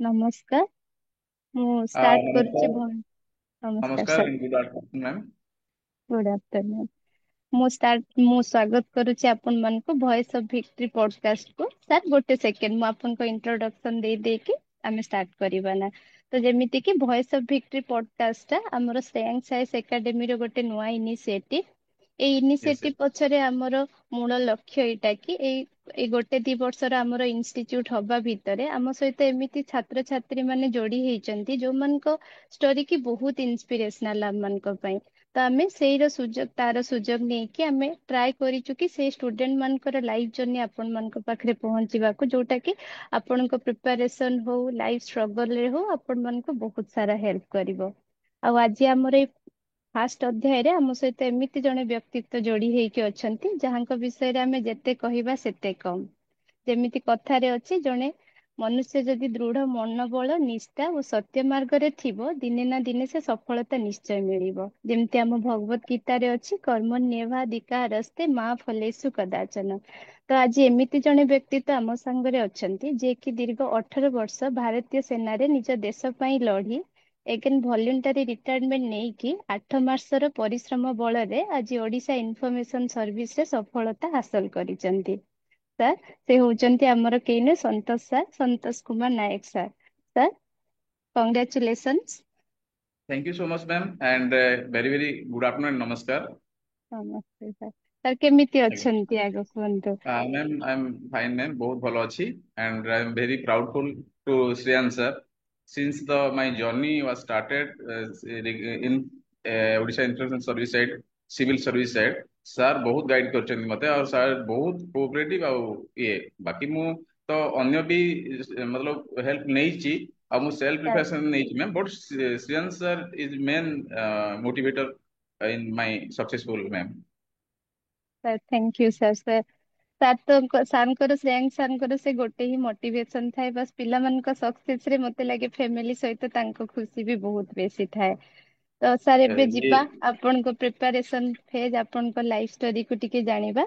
नमस्कार। ମୁଁ ଷ୍ଟାର୍ଟ କରୁଛି नमस्कार। नमस्कार नमस्कार sir. And good afternoon ma'am. Good afternoon. ମୁଁ ସ୍ୱାଗତ କରୁଛି ଆପଣ ମାନଙ୍କୁ ଭଏସ ଅଫ ଭିକ୍ଟ୍ରି ପଡକାଷ୍ଟ କୁ। ସାର୍ ଗୋଟେ ସେକେଣ୍ଡ ମୁଁ ଆପଣଙ୍କ ଇଣ୍ଟ୍ରୋଡକ୍ସନ ଦେଇ ଦେଇକି ଆମେ ଷ୍ଟାର୍ଟ କରିବା ନା। ତ ଯେମିତି କି ଭଏସ ଅଫ ଭିକ୍ଟ୍ରି ପଡକାଷ୍ଟ ଟା ଆମର ଶ୍ରେୟାଂଶ ସାଇନ୍ସ ଏକାଡେମୀର ଗୋଟେ ନୂଆ ଇନିସିଏଟିଭ। ଏଇ यस ଇନିସିଏଟିଭ सर। ପଛରେ ଆମର ମୂଳ ଲକ୍ଷ୍ୟ ଏଇଟା କି ଏଇ ଗୋଟେ ଦି ବର୍ଷର ଆମର ଇନଷ୍ଟିଚ୍ୟୁଟ ହବା ଭିତରେ ଆମ ସହିତ ଏମିତି ଛାତ୍ରଛାତ୍ରୀ ମାନେ ଯୋଡି ହେଇଛନ୍ତି ଯୋଉମାନଙ୍କ ଷ୍ଟୋରି କି ବହୁତ ଇନ୍ସପିରେସନାଲ ଆମ ମାନଙ୍କ ପାଇଁ। ତ ଆମେ ତାର ସୁଯୋଗ ନେଇକି ଆମେ ଟ୍ରାଏ କରିଛୁ କି ସେଇ ଷ୍ଟୁଡେଣ୍ଟ ମାନଙ୍କର ଲାଇଫ ଜର୍ଣ୍ଣି ଆପଣ ମାନଙ୍କ ପାଖରେ ପହଞ୍ଚିବାକୁ, ଯୋଉଟା କି ଆପଣଙ୍କ ପ୍ରିପାରେସନ ହଉ ଲାଇଫ ଷ୍ଟ୍ରଗଲ ରେ ହଉ ଆପଣ ମାନଙ୍କୁ ବହୁତ ସାରା ହେଲ୍ପ କରିବ। ଆଉ ଆଜି ଆମର ଏଇ ଫାଷ୍ଟ ଅଧ୍ୟାୟରେ ଆମ ସହିତ ଏମିତି ଜଣେ ବ୍ୟକ୍ତିତ୍ୱ ଯୋଡି ହେଇକି ଅଛନ୍ତି ଯାହାଙ୍କ ବିଷୟରେ ଆମେ ଯେତେ କହିବା ସେତେ କମ୍। ଯେମିତି କଥାରେ ଅଛି, ଜଣେ ମନୁଷ୍ୟ ଯଦି ଦୃଢ ମନୋବଳ, ନିଷ୍ଠା ଓ ସତ୍ୟ ମାର୍ଗରେ ଥିବ ଦିନେ ନା ଦିନେ ସେ ସଫଳତା ନିଶ୍ଚୟ ମିଳିବ। ଯେମିତି ଆମ ଭଗବତ ଗୀତାରେ ଅଛି, କର୍ମଣ୍ୟେବାଧିକାରସ୍ତେ ମା ଫଲେଷୁ କଦାଚନ। ତ ଆଜି ଏମିତି ଜଣେ ବ୍ୟକ୍ତିତ୍ୱ ଆମ ସାଙ୍ଗରେ ଅଛନ୍ତି ଯିଏକି ଦୀର୍ଘ 18 ବର୍ଷ ଭାରତୀୟ ସେନାରେ ନିଜ ଦେଶ ପାଇଁ ଲଢି ଏଗେନ ଭଲ୍ୟୁଣ୍ଟାରୀ ରିଟାୟାରମେଣ୍ଟ ନେଇକି 8 ମାସର ପରିଶ୍ରମ ବଳରେ ଆଜି ଓଡିଶା ଇନଫର୍ମେସନ ସର୍ଭିସରେ ସଫଳତା ହାସଲ କରିଛନ୍ତି। ସାର୍, ସେ ହଉଛନ୍ତି ଆମର କେହି ନୁହେଁ, Santosh sir, Santosh Kumar Nayak sir. Sir, congratulations. Thank you so much ma'am and very very good afternoon नमस्कार। नमस्ते ସାର୍। ସାର୍ କେମିତି ଅଛନ୍ତି ଆଗ କୁହନ୍ତୁ? Ma'am I am fine ma'am, बहुत भलो अच्छी and I am very proudful to Shreyan sir since the my journey was started in Odisha information service side, civil service side. Sir बहुत गाइड करछन मते और सर बहुत कोऑपरेटिव आ ये बाकी मु तो अन्य भी मतलब हेल्प नहीं ची और मु सेल्फ ସାର୍ प्रिपरेशन नहीं ची ma'am, but Shreyan sir is main motivator in my successful ma'am. Sir thank you sir. ସାର୍ଙ୍କର ଶ୍ରେୟାଂଶ ସାର୍ଙ୍କର ସେ ଗୋଟେ ହିଁ ମୋଟିଭେସନ ଥାଏ, ବାସ୍ ପିଲାମାନଙ୍କ ସକ୍ସେସ ରେ ମତେ ଲାଗେ ଫ୍ୟାମିଲି ସହିତ ତାଙ୍କ ଖୁସି ବି ବହୁତ ବେଶୀ ଥାଏ। ତ ସାର୍ ଏବେ ये ଯିବା ଆପଣଙ୍କ ପ୍ରିପାରେସନ ଫେଜ, ଆପଣଙ୍କ ଲାଇଫ ଷ୍ଟୋରିକୁ ଟିକେ ଜାଣିବା।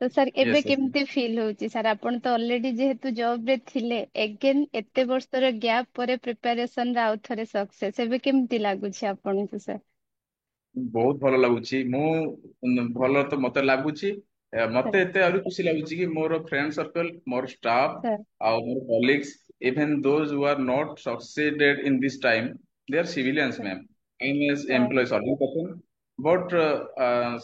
ତ ସାର୍ ଏବେ यस यस। କେମିତି ଫିଲ୍ ହଉଛି? ସାର୍ ଆପଣ ତ ଅଲରେଡି ଯେହେତୁ ଜବ ରେ ଥିଲେ, ଏଗେନ ଏତେ ବର୍ଷର ଗ୍ୟାପ୍ ପରେ ପ୍ରିପାରେସନରେ ଆଉ ଥରେ ସକ୍ସେସ, ଏବେ କେମିତି ଲାଗୁଛି ଆପଣଙ୍କୁ ସାର୍? ବହୁତ ଭଲ ଲାଗୁଛି। ମୁଁ ଭଲ ତ ମତେ ଲାଗୁଛି। ସାର୍ ମତେ ଏତେ ଆହୁରି ଖୁସି ଲାଗୁଛି କି ମୋର ଫ୍ରେଣ୍ଡ ସର୍କଲ, ମୋର ଷ୍ଟାଫ ସାର୍ ଆଉ ମୋର colleagues, even those who are not succeeded in this time, they are civilians ma'am. I am as sir employ serving person, but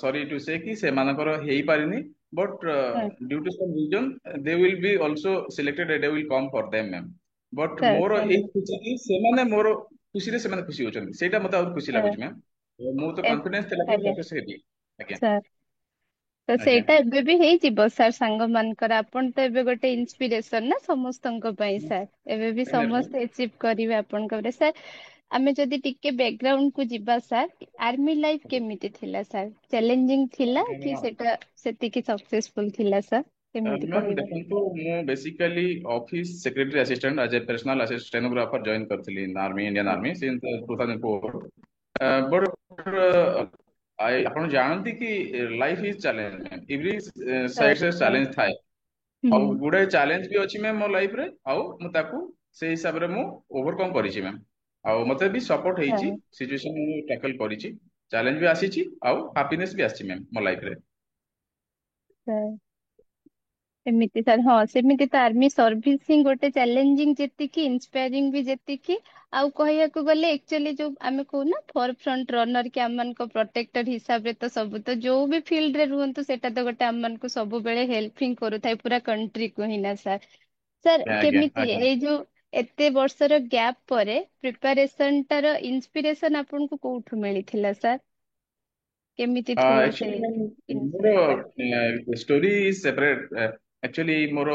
sorry to say କି ସେମାନଙ୍କର ହେଇପାରିନି, but sir due to some reason they will be also selected, they will come for them ma'am. But sir ମୋର ଏଇ sir ଖୁସି କି ସେମାନେ ମୋର ଖୁସିରେ ସେମାନେ ଖୁସି ହଉଛନ୍ତି, ସେଇଟା ମତେ ଆହୁରି ଖୁସି ସାର୍ ଲାଗୁଛି ମ୍ୟାମ୍। ମୁଁ ତ ଏ- କନଫିଡେନ୍ସ ଥିଲା କି ମୁଁ ଆଜ୍ଞା ସକ୍ସେସ୍ ହେବି। ଆଜ୍ଞା। ସାର୍। ତ ଆଜ୍ଞା। ସେଇଟା ଏବେ ବି ହେଇଯିବ ସାର୍ ସାଙ୍ଗ ମାନଙ୍କର। ଆପଣ ତ ଏବେ ଗୋଟେ ଇନ୍ସପିରେସନ ନା ସମସ୍ତଙ୍କ ପାଇଁ ସାର୍। ଏବେ ବି Definitely. ସମସ୍ତେ ଆଚିଭ୍ କରିବେ ଆପଣଙ୍କ ସାର୍। ଆମେ ଯଦି ଟିକେ ବ୍ୟାକଗ୍ରାଉଣ୍ଡ କୁ ଯିବା ସାର୍, ଆର୍ମି ଲାଇଫ କେମିତି ଥିଲା ସାର୍? ଚ୍ୟାଲେଞ୍ଜିଂ ଥିଲା କି ସେଟା ସେତିକି ସକ୍ସେସଫୁଲ ଥିଲା ସାର୍? କେମିତି ମ୍ୟାମ୍ କହିବେ? ଦେଖନ୍ତୁ, ମୁଁ ବେସିକାଲି ଅଫିସ ସେକ୍ରେଟାରୀ ଆସିଷ୍ଟାଣ୍ଟ ଆଜ୍ ଏ ପର୍ସନାଲ ଷ୍ଟେନୋଗ୍ରାଫର ଜଏନ୍ କରିଥିଲି army, Indian army since 2004। But ଆପଣ ଜାଣନ୍ତି କି life is challenge, every sir ସାଇଡରେ ସାର୍ ଚ୍ୟାଲେଞ୍ଜ ଥାଏ। ଆଉ ହୁଁ ଗୁଡାଏ ଚ୍ୟାଲେଞ୍ଜ ବି ଅଛି ମ୍ୟାମ୍ ମୋ ଲାଇଫରେ, ଆଉ ମୁଁ ତାକୁ ସେଇ ହିସାବରେ ମୁଁ ଓଭରକମ୍ କରିଛି ମ୍ୟାମ୍। ଆଉ ମତେ ବି ସପୋର୍ଟ ହେଇଛି, ସାର୍ ସିଚୁଏସନ ମୁଁ ଟ୍ୟାକଲ କରିଛି, ଚ୍ୟାଲେଞ୍ଜ ବି ଆସିଛି ଆଉ ହାପିନେସ୍ ବି ଆସିଛି ମ୍ୟାମ୍ ମୋ ଲାଇଫରେ। ସାର୍ ଏମିତି ସାର୍, ହଁ ସେମିତି ତ ଆର୍ମି ସର୍ଭିସ ହିଁ ଗୋଟେ ଚ୍ୟାଲେଞ୍ଜିଂ ଯେତିକି, ଇନ୍ସପାୟାରିଂ ବି ଯେତିକି। ଆଉ କହିବାକୁ ଗଲେ ଆକ୍ଚୁଆଲି ଯୋଉ ଆମେ କହୁନା ଫର ଫ୍ରଣ୍ଟ ରନର, କି ଆମମାନଙ୍କ ପ୍ରୋଟେକ୍ଟର ହିସାବରେ ତ ସବୁ ତ ଯୋଉ ବି ଫିଲ୍ଡରେ ରୁହନ୍ତୁ ସେଇଟା ତ ଗୋଟେ ଆମମାନଙ୍କୁ ସବୁବେଳେ ହେଲ୍ପ ହିଁ କରୁଥାଏ ପୁରା କଣ୍ଟ୍ରିକୁ ହିଁ ନା ସାର୍। ସାର୍ ଆଜ୍ଞା କେମିତି ଆଜ୍ଞା। ଏଇ ଯୋଉ ଏତେ ବର୍ଷର ଗ୍ୟାପ୍ ପରେ ପ୍ରିପାରେସନ ଟାର ଇନ୍ସପିରେସନ ଆପଣଙ୍କୁ କୋଉଠୁ ମିଳିଥିଲା ସାର୍? କେମିତି ଥିଲା ସେ ଆକ୍ଚୁଆଲି ଇନ୍ସପିରେସନ? ମୋର ଷ୍ଟୋରି ସେପାରେଟ। ଆକ୍ଚୁଆଲି ମୋର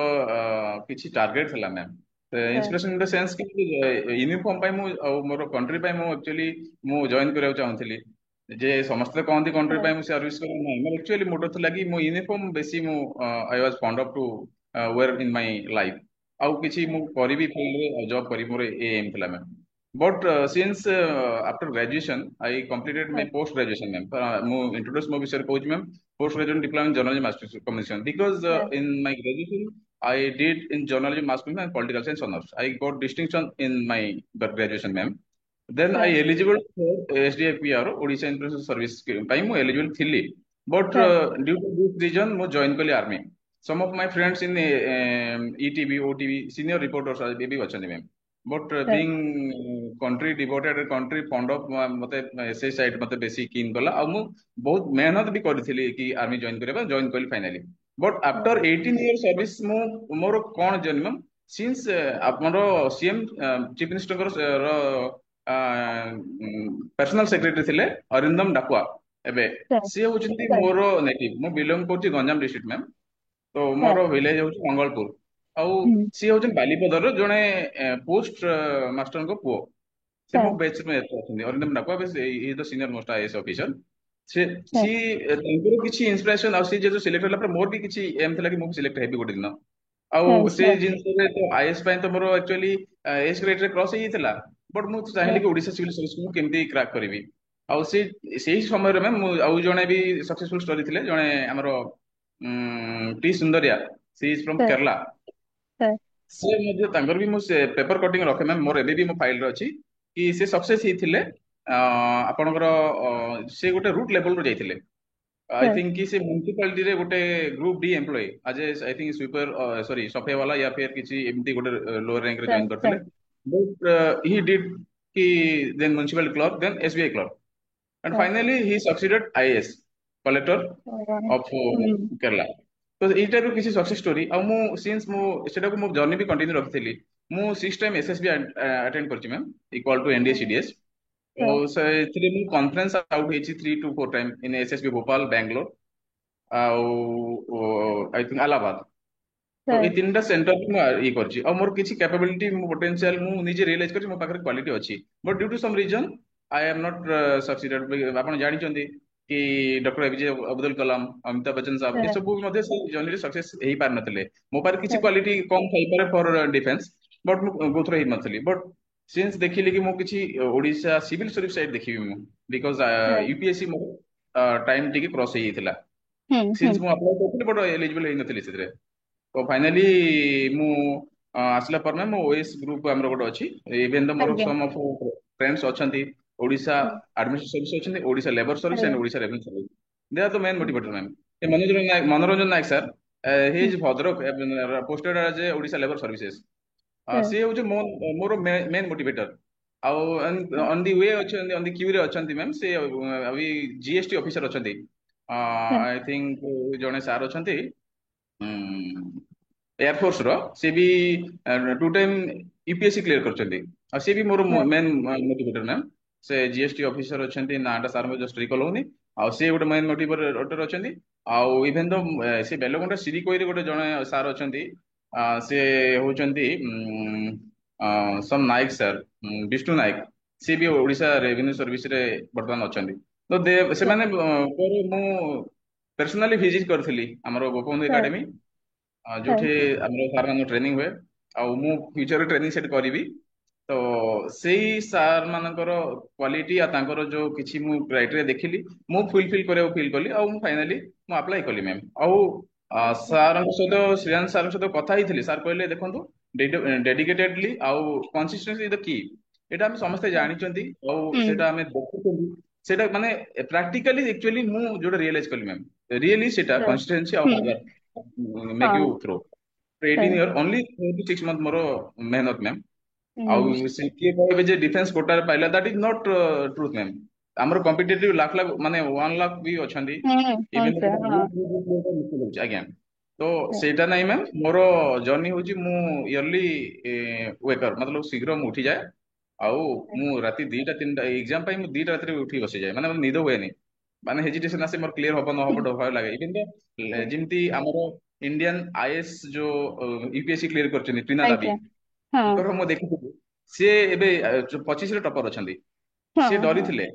କିଛି ଟାର୍ଗେଟ ଥିଲା ma'am. Sir inspiration in the sense କି ୟୁନିଫର୍ମ ପାଇଁ ମୁଁ ଆଉ ମୋର କଣ୍ଟ୍ରି ପାଇଁ ମୁଁ ଆକ୍ଚୁଆଲି ମୁଁ ଜଏନ୍ କରିବାକୁ ଚାହୁଁଥିଲି। ଯେ ସମସ୍ତେ କହନ୍ତି କଣ୍ଟ୍ରି ସାର୍ ପାଇଁ ମୁଁ ସର୍ଭିସ କରିବି, ନାହିଁ ମୋର ଆକ୍ଚୁଆଲି ମୋଟୋ ଥିଲା କି ମୁଁ ୟୁନିଫର୍ମ ବେଶୀ ମୁଁ I was fond of to wear in my life. ଆଉ କିଛି ମୁଁ କରିବି ଫିଲ୍ଡରେ ଜବ୍ କରିବି, ମୋର ଏ ଏମ୍ ଥିଲା ma'am. But since after graduation, I completed my sir post graduation, ma'am. ମୁଁ introduce ମୋ ବିଷୟରେ କହୁଛି ma'am. Post graduation diploma in journalism master commission, because sir in my graduation I did in journalism, mass media, and political science honors. I got distinction in my graduation, ma'am. Then I sir, eligible for SDIPR, Odisha International Service ପାଇଁ ମୁଁ eligible ଥିଲି. But sir, due to this reason ମୁଁ join କଲି army. Some of my friends in ETV, OTV, senior reporters ବି ଅଛନ୍ତି ma'am. But sir, being country devoted, country fond of ମତେ ସେ side ମତେ ବେଶୀ keen କଲା ଆଉ ମୁଁ ବହୁତ ମେହନତ ବି କରିଥିଲି କି army join କରିବା join କଲି finally. But sir, after 18 years service ମୁଁ ମୋର କଣ ଜନ୍ମ since ଆମର CM chief minister ର ପର୍ସନାଲ ସେକ୍ରେଟାରୀ ଥିଲେ ଅରିନ୍ଦମ ଡାକୁଆ ଏବେ sir, ସିଏ ହଉଛନ୍ତି sir, ମୋର ନେଟିଭ ମୁଁ ବିଲଙ୍ଗ କରୁଛି ଗଞ୍ଜାମ ଡିଷ୍ଟ୍ରିକ୍ଟ ମ୍ୟାମ୍ ତ sir, ମୋର ଭିଲେଜ ହଉଛି ମଙ୍ଗଳପୁର ଆଉ hmm, ସିଏ ହଉଛନ୍ତି ବାଲିପଦାର ଜଣେ ପୋଷ୍ଟ ମାଷ୍ଟରଙ୍କ ପୁଅ ସେ ମୋ sir, ବେଚମେଟ୍ ଅଛନ୍ତି ଅରିନ୍ଦମ ଡାକୁଆ ଦ ସିନିୟର ମୋଷ୍ଟ ଆଇଏଏସ୍ ଅଫିସର ସେ sir, ତାଙ୍କର କିଛି ଇନ୍ସପିରେସନ ଆଉ ସେ ଯେହେତୁ ସିଲେକ୍ଟ ହେଲା ପରେ ମୋର ବି କିଛି ଏମ୍ ଥିଲା କି ମୁଁ ସିଲେକ୍ଟ ହେବି ଗୋଟେ ଦିନ ଆଉ sir, ସେ sir, ଜିନିଷରେ ତ ଆଇଏଏସ୍ ପାଇଁ ତ ମୋର ଆକ୍ଚୁଆଲି ଏଜ୍ କ୍ରାଇଟେରିଆ କ୍ରସ୍ ହେଇଯାଇଥିଲା ବଟ୍ ମୁଁ ଚାହିଁଲି sir, କି ଓଡିଶା ସିଭିଲ ସର୍ଭିସ ମୁଁ କେମିତି କ୍ରାକ୍ କରିବି ଆଉ ସେଇ ସମୟରେ ମ୍ୟାମ୍ ମୁଁ ଆଉ ଜଣେ ବି ସକ୍ସେସଫୁଲ ଷ୍ଟୋରି ଥିଲେ ଜଣେ ଆମର T Sundaria she is from sir, Kerala sir, ସେ ମଧ୍ୟ ତାଙ୍କର ବି ମୁଁ ସେ ପେପର କଟିଂ ରଖେ ମ୍ୟାମ୍ ମୋର ଏବେ ବି ମୋ ଫାଇଲରେ ଅଛି କି ସେ ସକ୍ସେସ୍ ହେଇଥିଲେ ଆପଣଙ୍କର ସେ ଗୋଟେ ରୁଟ୍ ଲେଭେଲରୁ ଯାଇଥିଲେ आई sir, थिंक कि से म्युनिसिपालिटी रे गोटे ग्रुप डी एम्प्लॉय आज आई थिंक स्वीपर सॉरी सफाई वाला या फिर किसी एमती गोटे लोअर रैंक रे sir, जॉइन करथिले sir, बट ही डिड कि then municipal clerk then SBI clerk and sir, finally he succeeded IAS collector of hmm, Kerala तो ଏଇଟା ରୁ କିଛି ସକ୍ସେସ୍ ଷ୍ଟୋରି ଆଉ ମୁଁ ସିନ୍ସ ମୁଁ ସେଟାକୁ ମୋ ଜର୍ଣ୍ଣି ବି କଣ୍ଟିନ୍ୟୁ ରଖିଥିଲି ମୁଁ 6 ଟାଇମ୍ ଏସଏସବି ଆଟେଣ୍ଡ କରିଛି ma'am equal to NDA CDS O sir, ସେଥିରେ ମୁଁ କନଫରେନ୍ସ ଆଉଟ୍ ହେଇଛି 3 to 4 time in SSB Bhopal Bangalore ଆଉ ଆଇ ଥିଙ୍କ ଆଲାହାବାଦ ତ ଏଇ sir, ତିନିଟା ସେଣ୍ଟର ମୁଁ ଇଏ କରିଛି ଆଉ ମୋର କିଛି କ୍ୟାପାବିଲିଟି ମୋ ପୋଟେନ୍ସିଆଲ ମୁଁ ନିଜେ ରିଏଲାଇଜ କରିଛି ମୋ ପାଖରେ କ୍ୱାଲିଟି ଅଛି but due to some reason I am not succeeded ଆପଣ ଜାଣିଛନ୍ତି କି ଡକ୍ଟର ଏପିଜେ ଅବଦୁଲ କଲାମ ଅମିତାଭ ବଚ୍ଚନ ସାହେବ sir, ଏସବୁ ମଧ୍ୟ ସେ ଜର୍ଣ୍ଣିରେ ସକ୍ସେସ୍ ହେଇପାରିନଥିଲେ ମୋ ପାଖରେ କିଛି sir, କ୍ୱାଲିଟି କମ୍ ଥାଇପାରେ ଫର ଡିଫେନ୍ସ ବଟ୍ ମୁଁ ଗୋଥର ହେଇନଥିଲି ବଟ୍ ସିନ୍ସ ଦେଖିଲି କି ମୁଁ କିଛି ଓଡିଶା ସିଭିଲ ସର୍ଭିସ ସାଇଡ୍ ଦେଖିବି ମୁଁ ବିକଜ sir, ୟୁପିଏସସି ମୋ ଟାଇମ୍ ଟିକେ କ୍ରସ୍ ହେଇଯାଇଥିଲା hmm, ସିନ୍ସ hmm, ମୁଁ ଆପ୍ଲାଏ କରିଥିଲି ବଟ୍ ଏଲିଜିବଲ ହେଇନଥିଲି ସେଥିରେ ତ ଫାଇନାଲି ମୁଁ ଆସିଲା ପରେ ନା ମୋ ଓଏସ୍ ଗ୍ରୁପ ଆମର ଗୋଟେ ଅଛି ଇଭେନ୍ ତ ମୋର ଆଜ୍ଞା, ସମ୍ ଅଫ୍ ଫ୍ରେଣ୍ଡସ୍ ଅଛନ୍ତି ଓଡିଶା hmm, ଆଡମିନିଷ୍ଟ୍ରେସନ ସର୍ଭିସ ଅଛନ୍ତି ଓଡିଶା ଲେବର ସର୍ଭିସ ଆଜ୍ଞା, and Odisha revenue service they are the main hmm, motivator ma'am Manoranjan Nayak sir he hmm, is Bhadrak posted as a Odisha labour services sir, ସିଏ ହଉଛି ମୋର ମେନ୍ ମୋଟିଭେଟର ଆଉ sir, ଅନ୍ ଦି ୱେ ଅଛନ୍ତି on the queue ଅଛନ୍ତି ma'am ସେ GST officer ଅଛନ୍ତି sir, I think ଜଣେ sir ଅଛନ୍ତି ଏୟାରଫୋର୍ସ ର ସେ ବି 2 ଟାଇମ୍ ୟୁପିଏସସି କ୍ଲିୟର କରିଛନ୍ତି ଆଉ ସେ ବି ମୋର sir, ମେନ୍ ମୋଟିଭେଟର ମ୍ୟାମ୍ ସେ ଜିଏସଟି ଅଫିସର ଅଛନ୍ତି ନାଟା ସାର୍ ମୁଁ ଜଷ୍ଟ ରିକଲ୍ ହଉନି ଆଉ ସେ ଗୋଟେ ମେନ୍ ମୋଟିଭେଟର ଅଛନ୍ତି ଆଉ ଇଭେନ୍ ତ ସେ ବେଲଗୁଣ୍ଡା ସିରିକୋଇରେ ଗୋଟେ ଜଣେ ସାର୍ ଅଛନ୍ତି ସେ ହଉଛନ୍ତି ସମ୍ ନାୟକ ସାର୍ ବିଷ୍ଣୁ ନାୟକ ସେ ବି ଓଡିଶା ରେଭିନ୍ୟୁ ସର୍ଭିସରେ ବର୍ତ୍ତମାନ ଅଛନ୍ତି ତ sir, ସେମାନେ ପରେ ମୁଁ ପର୍ସନାଲି ଭିଜିଟ୍ କରିଥିଲି ଆମର ଗୋପବନ୍ଧୁ sir, ଏକାଡେମୀ sir, ଯୋଉଠି ଆମର ସାର୍ ମାନଙ୍କ ଟ୍ରେନିଂ ହୁଏ ଆଉ ମୁଁ ଫ୍ୟୁଚରରେ ଟ୍ରେନିଂ ସେଠି କରିବି ତ ସେଇ ସାର୍ ମାନଙ୍କର କ୍ୱାଲିଟି ଆଉ ତାଙ୍କର ଯୋଉ କିଛି ମୁଁ କ୍ରାଇଟେରିଆ ଦେଖିଲି ମୁଁ ଫୁଲଫିଲ୍ କରିବାକୁ ଫିଲ୍ କଲି ଆଉ ମୁଁ ଫାଇନାଲି ମୁଁ ଆପ୍ଲାଏ କଲି ମ୍ୟାମ୍ ଆଉ ସାର୍ଙ୍କ ସହିତ ଶ୍ରେୟାଂଶ ସାର୍ଙ୍କ ସହିତ କଥା ହେଇଥିଲି ସାର୍ କହିଲେ ଦେଖନ୍ତୁ ଡେଡିକେଟେଡଲି ଆଉ କନସିଷ୍ଟେନ୍ସି ଇଜ ଦ କି ଏଇଟା ଆମେ ସମସ୍ତେ sir, ଜାଣିଛନ୍ତି ଆଉ hmm, ସେଇଟା ଆମେ ଦେଖୁଛନ୍ତି ସେଇଟା ମାନେ ପ୍ରାକ୍ଟିକାଲି ଆକ୍ଚୁଆଲି ମୁଁ ଯୋଉଟା ରିଏଲାଇଜ କଲି ମ୍ୟାମ୍ ରିଏଲି ସେଇଟା sir, କନସିଷ୍ଟେନ୍ସି ଆଉ hmm, ହାର୍ଡୱାର୍କ ମେକ୍ ୟୁ ହଁ, throw sir, 18 year only 6 month ମୋର ମେହନତ ମ୍ୟାମ୍ ଆଉ hmm, ସେ କିଏ କହିବେ ଯେ ଡିଫେନ୍ସ କୋଟାରେ ପାଇଲା that is not truth ma'am ଆମର କମ୍ପିଟେଟିଭ ଲାଖ ଲାଖ ମାନେ 1 ଲାଖ ବି ଅଛନ୍ତି ହଁ, ଇଭେନ୍ sir, ହଁ, ଆଜ୍ଞା ତ sir, ସେଇଟା ନାହିଁ ମ୍ୟାମ୍ ମୋର ଜର୍ଣ୍ଣି ହଉଛି ମୁଁ ଇୟରଲି ୱେକର ମତଲବ ଶୀଘ୍ର ମୁଁ ଉଠିଯାଏ ଆଉ ମୁଁ ରାତି 2ଟା 3ଟା ଏକ୍ଜାମ ପାଇଁ ମୁଁ 2ଟା ରାତିରେ ଉଠି ବସିଯାଏ ମାନେ ମୋର ନିଦ ହୁଏନି ମାନେ ହେଜିଟେସନ ଆସେ ମୋର କ୍ଲିୟର ହବ ନ ହବ ଭୟ ଲାଗେ ଇଭେନ୍ ତ ହୁଁ, ଯେମିତି ଆମର ଇଣ୍ଡିଆନ ଆଇଏଏସ୍ ଯୋଉ ୟୁପିଏସସି କ୍ଲିୟର କରିଛନ୍ତି ଟ୍ରିନା ଲାବି ଆଜ୍ଞା, ହଁ, ତାଙ୍କର ମୁଁ ଦେଖିଥିଲି ସିଏ ଏବେ 25ରେ ଟପର ଅଛନ୍ତି ସିଏ ହଁ, ହଁ, ଡରିଥିଲେ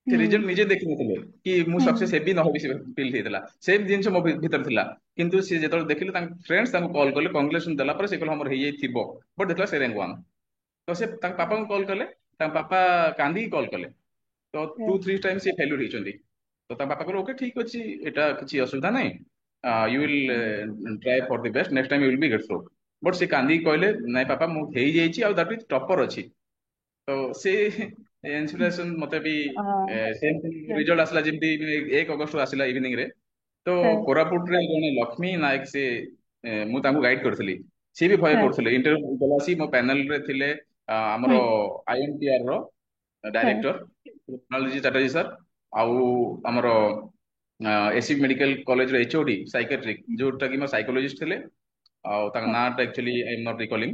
ସେ ହୁଁ, ରିଜଲ୍ଟ ନିଜେ ଦେଖିନଥିଲେ କି ମୁଁ ହୁଁ, ସକ୍ସେସ୍ ହେବି ନ ହେବି ସେ ଫିଲ୍ ହେଇଥିଲା ସେମ୍ ଜିନିଷ ମୋ ଭିତରେ ଥିଲା କିନ୍ତୁ ସିଏ ଯେତେବେଳେ ଦେଖିଲେ ତାଙ୍କ ଫ୍ରେଣ୍ଡସ୍ ତାଙ୍କୁ କଲ୍ କଲେ କଂଗ୍ରେଚୁଲେସନ ଦେଲା ପରେ ସେ କହିଲେ ହଁ ମୋର ହେଇଯାଇଥିବ ବଟ୍ ଦେଖିଲା ସେ ରାଙ୍କ 1 ତ ସେ ତାଙ୍କ ପାପାଙ୍କୁ କଲ୍ କଲେ ତାଙ୍କ ପାପା କାନ୍ଦିକି କଲ୍ କଲେ ତ ହୁଁ, 2-3 ଟାଇମ୍ ସେ ଫେଲ୍ୟୁର ହେଇଛନ୍ତି ତ ତାଙ୍କ ବାପା କହିଲେ ଓକେ ଠିକ ଅଛି ଏଇଟା କିଛି ଅସୁବିଧା ନାହିଁ you will try for the best, next time you will be get through. But ସେ କାନ୍ଦିକି କହିଲେ ନାଇଁ ପାପା ମୁଁ ହେଇଯାଇଛି ଆଉ that is topper ଅଛି। ତ ସେ ଇନ୍ସପିରେସନ ମତେ ବି ସେମିତି ରିଜଲ୍ଟ ଆସିଲା ଯେମିତି 1 ଅଗଷ୍ଟ ଆସିଲା ଇଭିନିଂ ରେ। ତ କୋରାପୁଟରେ ଜଣେ ଲକ୍ଷ୍ମୀ ନାୟକ ସେ ମୁଁ ତାଙ୍କୁ ଗାଇଡ କରିଥିଲି। ସିଏ ବି ଭୟ କରୁଥିଲେ ଇଣ୍ଟରଭ୍ୟୁ ଗଲା ଆସି ମୋ ପ୍ୟାନେଲ ରେ ଥିଲେ ଆମର IMTR ର ଡାଇରେକ୍ଟର କୁଣାଲଜୀ ଚାଟାର୍ଜୀ ସାର୍, ଆଉ ଆମର ଏସି ମେଡିକାଲ କଲେଜର HOD ସାଇକେଟ୍ରିକ ଯୋଉଟା କି ମୋ ସାଇକୋଲୋଜିଷ୍ଟ ଥିଲେ, ଆଉ ତାଙ୍କ ନାଁଟା ଆକ୍ଚୁଆଲି ଆଇ ଏମ୍ ନଟ୍ ରିକଲିଂ,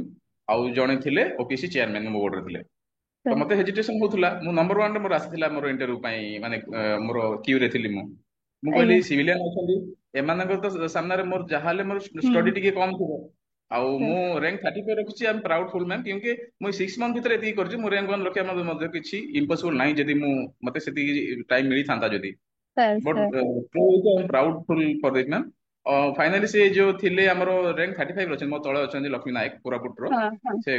ଆଉ ଜଣେ ଥିଲେ OPC ଚେୟାରମ୍ୟାନ ମୋ ବୋର୍ଡରେ ଥିଲେ। ତ ମତେ ହେଜିଟେସନ ହଉଥିଲା, ମୁଁ ନମ୍ବର 1 ରେ ମୋର ଆସିଥିଲା ମୋର ଇଣ୍ଟରଭ୍ୟୁ ପାଇଁ, ମାନେ ମୋର କ୍ୟୁରେ ଥିଲି ମୁଁ କହିଲି ସିଭିଲିଆନ ଅଛନ୍ତି ଏମାନଙ୍କର ତ ସାମ୍ନାରେ ମୋର ଯାହାହେଲେ ମୋର ଷ୍ଟଡି ଟିକେ କମ ଥିବ, ଆଉ ମୁଁ ରାଙ୍କ 35 ରଖିଛି, ଆଇ ଏମ୍ ପ୍ରାଉଡଫୁଲ ମ୍ୟାମ୍, କ୍ୟୁଁକି ମୁଁ 6 ମନ୍ଥ ଭିତରେ ଏତିକି କରିଛି, ମୁଁ ରାଙ୍କ 1 ରଖିବା ମଧ୍ୟ କିଛି ଇମ୍ପସିବଲ ନାହିଁ ଯଦି ମତେ ସେତିକି ଟାଇମ ମିଳିଥାନ୍ତା ଯଦି। But proudful for this ma'am. Finally ସେ ଯୋଉ ଥିଲେ ଆମର ରାଙ୍କ 35 ଅଛନ୍ତି, ମୋ ତଳେ ଅଛନ୍ତି ଲକ୍ଷ୍ମୀ ନାୟକ କୋରାପୁଟର, ସେ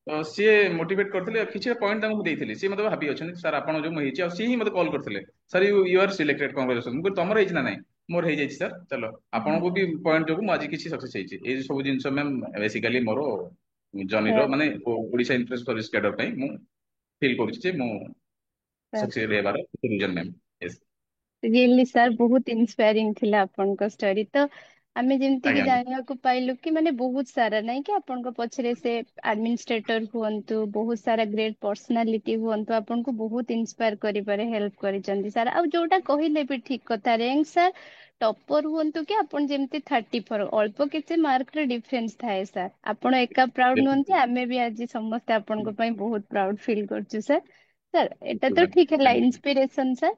ସିଏ ମୋଟିଭେଟ କରିଥିଲେ, କିଛି ପଏଣ୍ଟ ତାଙ୍କୁ ଦେଇଥିଲି, ସିଏ ମତେ ଭାବି ଅଛନ୍ତି ସାର୍ ଆପଣ ଯୋଉ ମୁଁ ହେଇଛି, ଆଉ ସିଏ ହିଁ ମତେ କଲ୍ କରିଥିଲେ sir you are selected congratulation. ମୁଁ କହିଲି ତମର ହେଇଛି ନା ନାଇଁ? ମୋର ହେଇଯାଇଛି ସାର୍, ଚାଲ ଆପଣଙ୍କୁ ବି ପଏଣ୍ଟ ଯୋଗୁ ମୁଁ ଆଜି କିଛି ସକ୍ସେସ ହେଇଛି। ଏଇ ସବୁ ଜିନିଷ ମ୍ୟାମ୍ ବେସିକାଲି ମୋର ଜର୍ଣ୍ଣିର ମାନେ ଓଡିଶା ଇନଫ୍ରାଷ୍ଟ୍ରକ୍ଚର ସର୍ଭିସ କ୍ୟାଡର ପାଇଁ ମୁଁ ଫିଲ୍ କରୁଛି ଯେ ମୁଁ ସକ୍ସେସ ହେବାର ରିଜନ ମ୍ୟାମ୍। ରିଏଲି ସାର୍ ବହୁତ ଇନ୍ସପାୟାରିଂ ଥିଲା ଆପଣଙ୍କ ଷ୍ଟୋରି। ତ ଆମେ ଯେମିତି କି ଆଜ୍ଞା ଜାଣିବାକୁ ପାଇଲୁ କି ମାନେ ବହୁତ ସାରା ନାଇଁ କି ଆପଣଙ୍କ ପଛରେ ସେ ଆଡମିନିଷ୍ଟ୍ରେଟର ହୁଅନ୍ତୁ, ବହୁତ ସାରା ଗ୍ରେଟ୍ ପର୍ସନାଲିଟି ହୁଅନ୍ତୁ, ଆପଣଙ୍କୁ ବହୁତ ଇନ୍ସପାୟାର କରିବାରେ ହେଲ୍ପ କରିଛନ୍ତି ସାର୍। ଆଉ ଯୋଉଟା କହିଲେ ବି ଠିକ କଥା, ର୍ୟାଙ୍କ ସାର୍ ଟପର ହୁଅନ୍ତୁ କି ଆପଣ ଯେମିତି 34, ଅଳ୍ପ କିଛି ମାର୍କର ଡିଫରେନ୍ସ ଥାଏ ସାର୍। ଆପଣ ଏକା ପ୍ରାଉଡ ନୁହନ୍ତି, ଆମେ ବି ଆଜି ସମସ୍ତେ ଆପଣଙ୍କ ପାଇଁ ବହୁତ ପ୍ରାଉଡ ଫିଲ୍ କରୁଛୁ ସାର୍। ସାର୍ ଏଟା ତ ଠିକ ହେଲା ଇନ୍ସପିରେସନ ସାର୍।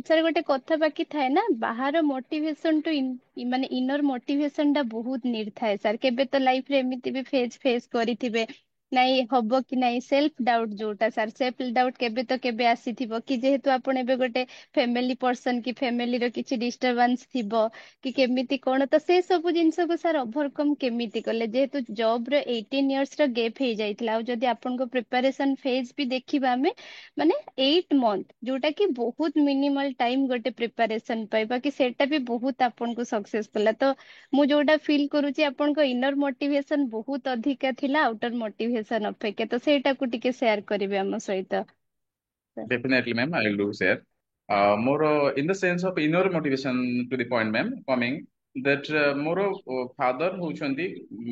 ସାର୍ ଗୋଟେ କଥା ବାକି ଥାଏ ନା, ବାହାର ମୋଟିଭେସନ ଟୁ ମାନେ ଇନର ମୋଟିଭେସନ ଟା ବହୁତ ନିଡ୍ ଥାଏ ସାର୍। କେବେ ତ ଲାଇଫରେ ଏମିତି ବି ଫେସ୍ କରିଥିବେ ନାଇଁ ହବ କି ନାଇଁ, ସେଲ୍ଫ ଡାଉଟ ଯୋଉଟା ସାର୍, ସେଲ୍ଫ ଡାଉଟ କେବେ ତ କେବେ ଆସିଥିବ କି, ଯେହେତୁ ଆପଣ ଏବେ ଗୋଟେ ଫ୍ୟାମିଲି ପର୍ସନ, କି ଫ୍ୟାମିଲିର କିଛି ଡିଷ୍ଟରବାନ୍ସ ଥିବ କି କେମିତି କଣ, ତ ସେ ସବୁ ଜିନିଷକୁ ସାର୍ ଓଭରକମ କେମିତି କଲେ? ଯେହେତୁ ଜବ ର 18 ଇୟର୍ସ ର ଗେପ୍ ହେଇଯାଇଥିଲା, ଆଉ ଯଦି ଆପଣଙ୍କ ପ୍ରିପାରେସନ ଫେଜ ବି ଦେଖିବା ଆମେ, ମାନେ 8 ମନ୍ଥ, ଯୋଉଟା କି ବହୁତ ମିନିମାଲ ଟାଇମ ଗୋଟେ ପ୍ରିପାରେସନ ପାଇଁ, ବାକି ସେଇଟା ବି ବହୁତ ଆପଣଙ୍କୁ ସକ୍ସେସ କଲା। ତ ମୁଁ ଯୋଉଟା ଫିଲ୍ କରୁଛି ଆପଣଙ୍କ ଇନର ମୋଟିଭେସନ ବହୁତ ଅଧିକା ଥିଲା ଆଉଟର ମୋଟିଭେସନ ଅପେକ୍ଷା, ତ ସେଇଟାକୁ ଟିକେ ସେୟାର କରିବେ ଆମ ସହିତ। Definitely, ma'am, I will do share. More in the sense of inner motivation to the point, ma'am, coming that more father ହଉଛନ୍ତି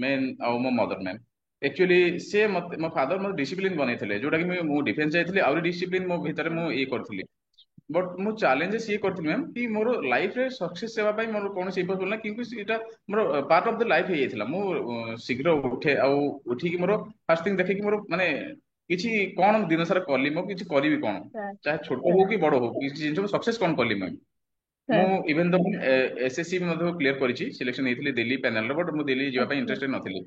main ଆଉ ମୋ mother, ma'am. Actually ସେ ମତେ ମୋ father ମୋତେ discipline ବନେଇଥିଲେ, ଯୋଉଟା କି ମୁଁ ଡିଫେନ୍ସ ଯାଇଥିଲି ଆହୁରି discipline ମୋ ଭିତରେ ମୁଁ ଇଏ କରିଥିଲି। ବଟ୍ ମୁଁ ଚ୍ୟାଲେଞ୍ଜେସ୍ ଇଏ କରିଥିଲି ମ୍ୟାମ୍ କି ମୋର ଲାଇଫରେ ସକ୍ସେସ୍ ହେବା ପାଇଁ ମୋର କୌଣସି ଇମ୍ପସିବଲ ନାହିଁ, କିନ୍ତୁ ସେଇଟା ମୋର ପାର୍ଟ ଅଫ୍ ଦ ଲାଇଫ ହେଇଯାଇଥିଲା। ମୁଁ ଶୀଘ୍ର ଉଠେ, ଆଉ ଉଠିକି ମୋର ଫାର୍ଷ୍ଟ ଥିଙ୍ଗ ଦେଖିକି ମୋର ମାନେ କିଛି କଣ ଦିନ ସାରା କଲି, ମୁଁ କିଛି କରିବି କଣ, ସାର୍ ଚାहे ଛୋଟ ହଉ କି ବଡ ହଉ, କିଛି ଜିନିଷ ସକ୍ସେସ୍ କଣ କଲି ମୁଁ ସାର୍ ଇଭେନ୍ ତ ମୁଁ SSC ବି ମଧ୍ୟ କ୍ଲିୟର କରିଛି, ସିଲେକ୍ସନ ହେଇଥିଲି ଦିଲ୍ଲୀ ପ୍ୟାନେଲରେ, ବଟ୍ ମୁଁ ଦିଲ୍ଲୀ ଯିବା ପାଇଁ ଆଚ୍ଛା ଇଣ୍ଟରେଷ୍ଟେଡ ନଥିଲି।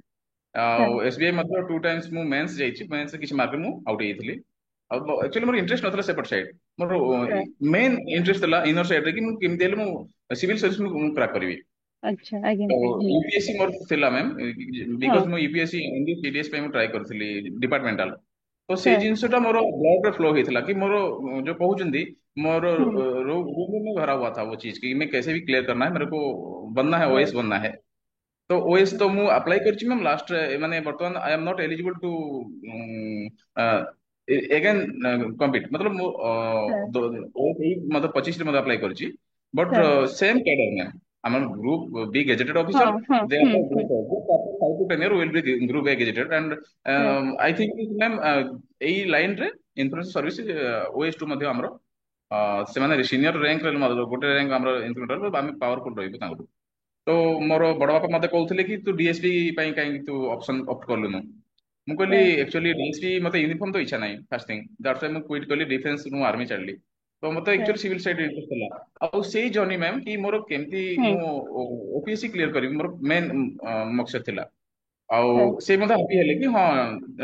ଆଉ SBI ମଧ୍ୟ 2 times ମୁଁ ମେନ୍ସ ଯାଇଛି, ମେନ୍ସ କିଛି ମାର୍କରେ ମୁଁ ଆଉଟ ହେଇଯାଇଥିଲି। ଆଉ ଆକ୍ଚୁଆଲି ମୋର ଇଣ୍ଟରେଷ୍ଟ ନଥିଲା ସେପଟ ସାଇଡ୍, ମୋର ସାର୍ ମେନ୍ ଇଣ୍ଟରେଷ୍ଟ ଥିଲା ଇନର ସାଇଡରେ କି ମୁଁ କେମିତି ହେଲେ ମୁଁ ସିଭିଲ ସର୍ଭିସ ମୁଁ କ୍ରାକ୍ କରିବି। ଆଚ୍ଛା ଆଜ୍ଞା ତ ସାର୍ ଭଲ। UPSC ମୋର ଥିଲା ମ୍ୟାମ୍, ହଁ ବିକଜ ମୁଁ UPSC TDS ପାଇଁ ମୁଁ ଟ୍ରାଏ କରିଥିଲି ଡିପାର୍ଟମେଣ୍ଟାଲ। ତ ସେଇ ସାର୍ ଜିନିଷଟା ମୋର ବ୍ଲଡରେ फ्लो ହେଇଥିଲା କି ମୋର ଯୋଉ କହୁଛନ୍ତି ମୋର ହୁଁ रूम में भरा हुआ था वो चीज कि मैं कैसे भी क्लियर करना है, मेरे को बनना है, ସାର୍ OS बनना है। तो OS तो ମୁଁ ଆପ୍ଲାଏ କରିଛି ମ୍ୟାମ୍ ଲାଷ୍ଟ, ମାନେ ବର୍ତ୍ତମାନ I am not eligible to again compete, मतलब ମୁଁ ସାର୍ ଏଇ ମତେ 25 ରେ ମଧ୍ୟ ଆପ୍ଲାଏ କରିଛି। But sir same cadre ma'am, ଆମର ଗ୍ରୁପ ବି ଗେଜେଟେଡ ହଁ ଅଫିସର, ହଁ they are the group of group after 5 to 10 year will be group A gazetted, and sir I think ma'am ଏଇ ଲାଇନରେ ଇନଫରମେସନ ସର୍ଭିସ OS2 ମଧ୍ୟ ଆମର ସେମାନେ senior ରାଙ୍କରେ ଗୋଟେ rank ଆମର ଇନକ୍ଲୁଡ, ଆମେ ପାୱାରଫୁଲ ରହିବୁ ତାଙ୍କଠୁ। ତ ମୋର ବଡ ବାପା ମତେ କହୁଥିଲେ କି ତୁ DSP ପାଇଁ କାହିଁକି ତୁ ଅପସନ ଅପ୍ଟ କଲୁନୁ? ମୁଁ କହିଲି ସାର୍ ଆକ୍ଚୁଆଲି DSP ମତେ ୟୁନିଫର୍ମ ତ ଇଚ୍ଛା ନାହିଁ, ଫାର୍ଷ୍ଟ ଥିଙ୍ଗ ଦ୍ୟାଟ୍ସ ହ୍ୱାଇ ମୁଁ କ୍ୱିଟ୍ କଲି ଡିଫେନ୍ସ, ମୁଁ ଆର୍ମି ଛାଡିଲି। ତ ମତେ sir actually civil side interest ଥିଲା। ଆଉ ସେଇ ଜର୍ଣ୍ଣି ମ୍ୟାମ୍ କି ମୋର କେମିତି ହୁଁ ମୁଁ OPSC କ୍ଲିୟର କରିବି, ମୋର ମେନ୍ ମକସଦ ଥିଲା। ଆଉ ସାର୍ ସେ ମଧ୍ୟ ହାପି ହେଲେ କି ହଁ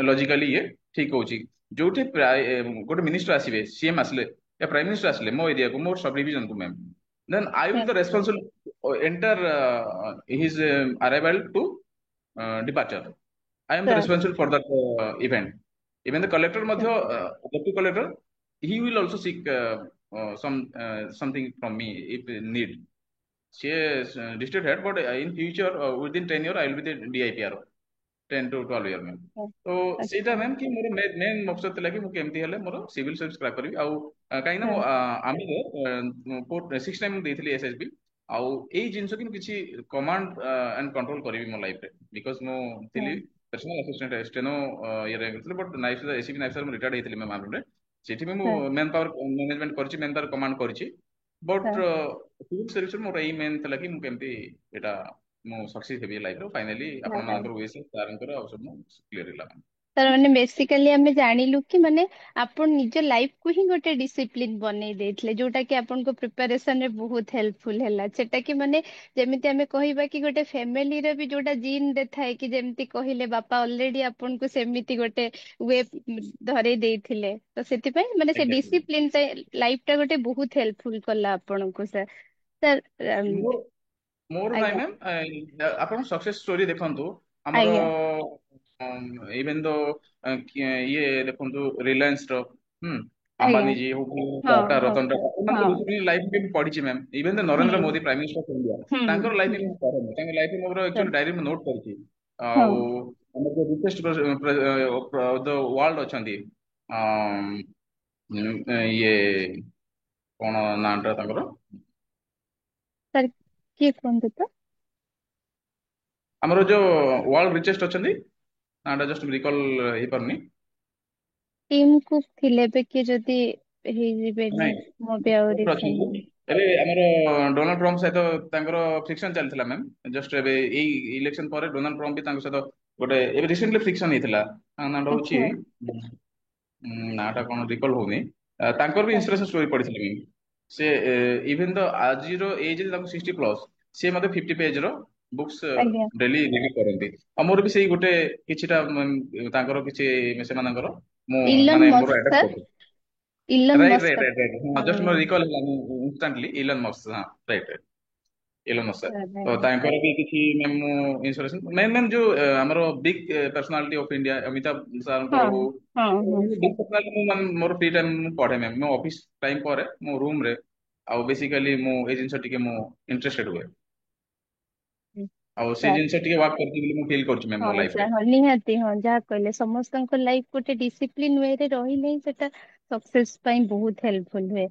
ଲଜିକାଲି ଇଏ ଠିକ ହଉଛି। ଯୋଉଠି ପ୍ରାୟ ଗୋଟେ ମିନିଷ୍ଟର ଆସିବେ, CM ଆସିଲେ या प्राइम मिनिस्टर ଆସିଲେ ମୋ ଏରିଆକୁ, ମୋ ସବ୍ ଡିଭିଜନକୁ ma'am, then I will sir the responsible enter his arrival to departure. I am the sir responsible for that event. Even the collector ମଧ୍ୟ deputy collector, he will also seek something from me if need. ସିଏ district head, but in future within 10 year I will be the DIPR, 10 to 12 year ma'am. ତ ସେଇଟା ଆଚ୍ଛା ma'am କି ମୋର main ମକସଦ ଥିଲା କି ମୁଁ କେମିତି ହେଲେ ମୋର ସିଭିଲ ସର୍ଭିସ କ୍ରାକ୍ କରିବି। ଆଉ କାହିଁକି ନା ହଁ ମୁଁ ଆର୍ମିରେ 6 ଟାଇମ୍ ମୁଁ ଦେଇଥିଲି SSB। ଆଉ ଏଇ ଜିନିଷ କି ମୁଁ କିଛି କମାଣ୍ଡ ଆଣ୍ଡ କଣ୍ଟ୍ରୋଲ କରିବି ମୋ ଲାଇଫରେ, ବିକଜ ମୁଁ ହଁ ଥିଲି ପର୍ସନାଲ ଆସିଷ୍ଟାଣ୍ଟ ଷ୍ଟେନୋ ଇଏରେ ଥିଲି, ବଟ୍ ଏସିପି ନାଇଫ୍ ମୁଁ ରିଟାୟାର୍ଡ ହେଇଥିଲି ମ୍ୟାମ୍ ଆର୍ମିରେ। ସେଠି ବି ମୁଁ ହଁ ମେନ୍ ପାୱାର ମ୍ୟାନେଜମେଣ୍ଟ କରିଛି, ମେନ୍ ପାୱାର କମାଣ୍ଡ କରିଛି। ବଟ୍ ହଁ ସିଭିଲ ସର୍ଭିସରେ ମୋର ଏଇ ମେନ୍ ଥିଲା କି ମୁଁ କେମିତି ଏଇଟା ମୁଁ ସକ୍ସିଡ୍ ହେବି ଲାଇଫରେ। ଫାଇନାଲି ଆପଣ ହଁ। ମାନଙ୍କର ୱେସ୍ ସାରଙ୍କର ଆଉ ସବୁ କ୍ଲିୟର ହେଲା। ତାର ମାନେ ବେସିକାଲି ଆମେ ଜାଣିଲୁ କି ମାନେ ଆପଣ ନିଜ ଲାଇଫକୁ ହିଁ ଗୋଟେ ଡିସିପ୍ଲିନ ବନେଇ ଦେଇଥିଲେ, ଯୋଉଟା କି ଆପଣଙ୍କ ପ୍ରିପାରେସନରେ ବହୁତ ହେଲ୍ପଫୁଲ ହେଲା। ସେଟା କି ମାନେ ଯେମିତି ଆମେ କହିବା କି ଗୋଟେ ଫ୍ୟାମିଲିର ବି ଯୋଉଟା ଜିନ୍ ରେ ଥାଏ କି, ଯେମିତି କହିଲେ ବାପା ଅଲରେଡି ଆପଣଙ୍କୁ ସେମିତି ଗୋଟେ ୱେ ଧରେଇ ଦେଇଥିଲେ, ତ ସେଥିପାଇଁ ମାନେ ସେ ଏକ୍ଜାକ୍ଟଲି। ଡିସିପ୍ଲିନ ଲାଇଫ ଟା ଗୋଟେ ବହୁତ ହେଲ୍ପଫୁଲ କଲା ଆପଣଙ୍କୁ ସାର୍। ସାର୍ ମୋର ମୋର ନାଇଁ ଆଜ୍ଞା ମ୍ୟାମ୍, ଆପଣ ସକ୍ସେସ୍ ଷ୍ଟୋରି ଦେଖନ୍ତୁ ଆମର। ଆଜ୍ଞା ଇଭେନ୍ ଦୋ ଇଏ ଦେଖନ୍ତୁ ରିଲାଏନ୍ସ ର, ହୁଁ, ଆଜ୍ଞା ଆମ୍ବାନୀ ହଉ କି ହଁ ଟାଟା ହଁ ରତନ ଟାଟା, ହଁ ଏମାନଙ୍କ ଲାଇଫ ବି ମୁଁ ପଢିଛି ମ୍ୟାମ୍। ଇଭେନ୍ ହୁଁ Narendra Modi prime minister of India, ହୁଁ ତାଙ୍କର ଲାଇଫ ହୁଁ ମୁଁ ପଢେନି, ତାଙ୍କ ଲାଇଫ ମୋର ସାର୍ ଆକ୍ଚୁଆଲି ଡାଇରୀ ମୁଁ ନୋଟ୍ କରିଛି। ହଁ ଆଉ ଆମର ଯୋଉ ରିଚେଷ୍ଟ ଦ ୱାର୍ଲଡ ଅଛନ୍ତି, ଇଏ କଣ ନାଁ ଟା ତାଙ୍କର, ସାର୍ କିଏ କୁହନ୍ତୁ ତ? ଆମର ଯୋଉ ୱାର୍ଲଡ ରିଚେଷ୍ଟ ଅଛନ୍ତି, ନାଁ ଟା ଜଷ୍ଟ ରିକଲ୍ ହେଇପାରୁନି। ଟିମ୍ କୁକ୍ ଥିଲେ ଏବେ କିଏ ଯଦି ହେଇଯିବେନି, ନାଇଁ, ମୁଁ ବି ଆଉ କୋଉଠି ଅଛନ୍ତି ରିସେଣ୍ଟ ଏବେ ଆମର ଡୋନାଲ୍ଡ ଟ୍ରମ୍ପ ସହିତ ତାଙ୍କର ଫ୍ରିକ୍ସନ ଚାଲିଥିଲା ମ୍ୟାମ୍। ଜଷ୍ଟ ଏବେ ଏଇ ଇଲେକ୍ସନ ପରେ ଡୋନାଲ୍ଡ ଟ୍ରମ୍ପ ବି ତାଙ୍କ ସହିତ ଗୋଟେ ଏବେ ରିସେଣ୍ଟଲି ଫ୍ରିକ୍ସନ ହେଇଥିଲା। ତାଙ୍କ ନାଁ ଟା ହଉଛି ଆଚ୍ଛା ନାଁ ଟା କଣ ରିକଲ୍ ହଉନି। ତାଙ୍କର ବି ସାର୍ ଇନ୍ସପିରେସନ ଷ୍ଟୋରି ପଢିଥିଲି ମ୍ୟାମ୍। ସେ ଇଭେନ୍ ତ ଆଜିର ଏଜ୍ ତାଙ୍କୁ 60+, ସେ ମଧ୍ୟ 50 ପେଜ୍ ର ବୁକ୍ସ ଆଜ୍ଞା ଡେଲି ରିଡ୍ କରନ୍ତି। ଆଉ ମୋର ବି ସେଇ ଗୋଟେ କିଛିଟା ତାଙ୍କର କିଛି ସେମାନଙ୍କର ମୁଁ ଇଲନ ମାନେ ମୋର ମସ୍କ ଆଡାପ୍ଟ ସାର୍, କରିଛି। Elon right right Musk right right, ହଁ ଜଷ୍ଟ ମୋର ହୁଁ ରିକଲ୍ ହେଲାନି ଇନଷ୍ଟାଣ୍ଟଲି। ଇଲନ ମସ୍କ, ହଁ right right, Elon Musk sir. Sir ତ ଆଜ୍ଞା ତାଙ୍କର ବି କିଛି ମ୍ୟାମ୍ ମୁଁ ଇନ୍ସପିରେସନ ମେନ୍ ଯୋଉ ଆମର big personality of India, Amitabh ସାରଙ୍କର ହଁ ହଉ, ହଁ ହଁ ବିଗ୍ ପର୍ସନାଲିଟି ମୁଁ ମାନେ ମୋର ଫ୍ରି ଟାଇମ୍ ମୁଁ ପଢେ ମ୍ୟାମ୍। ମୋ ଅଫିସ ଟାଇମ୍ ପରେ ମୋ ରୁମ୍ ରେ, ଆଉ ବେସିକାଲି ମୁଁ ଏଇ ଜିନିଷ ଟିକେ ମୁଁ ଇଣ୍ଟରେଷ୍ଟେଡ ହୁଏ। ଆଉ ସେଇ ସାର୍ ଜିନିଷ ଟିକେ ୱାର୍କ କରିଛି ବୋଲି ମୁଁ ଫିଲ୍ କରୁଛି ମ୍ୟାମ୍ ମୋ ହଁ ଲାଇଫରେ। ସାର୍ ହଁ ନିହାତି, ହଁ ଯାହା କହିଲେ ସମସ୍ତଙ୍କ ଲାଇଫ ଗୋଟେ ଡିସିପ୍ଲିନ ୱେରେ ରହିଲେ ହିଁ ସେଟା ସକ୍ସେସ ପାଇଁ ବହୁତ ହେଲ୍ପଫୁଲ ହୁଏ।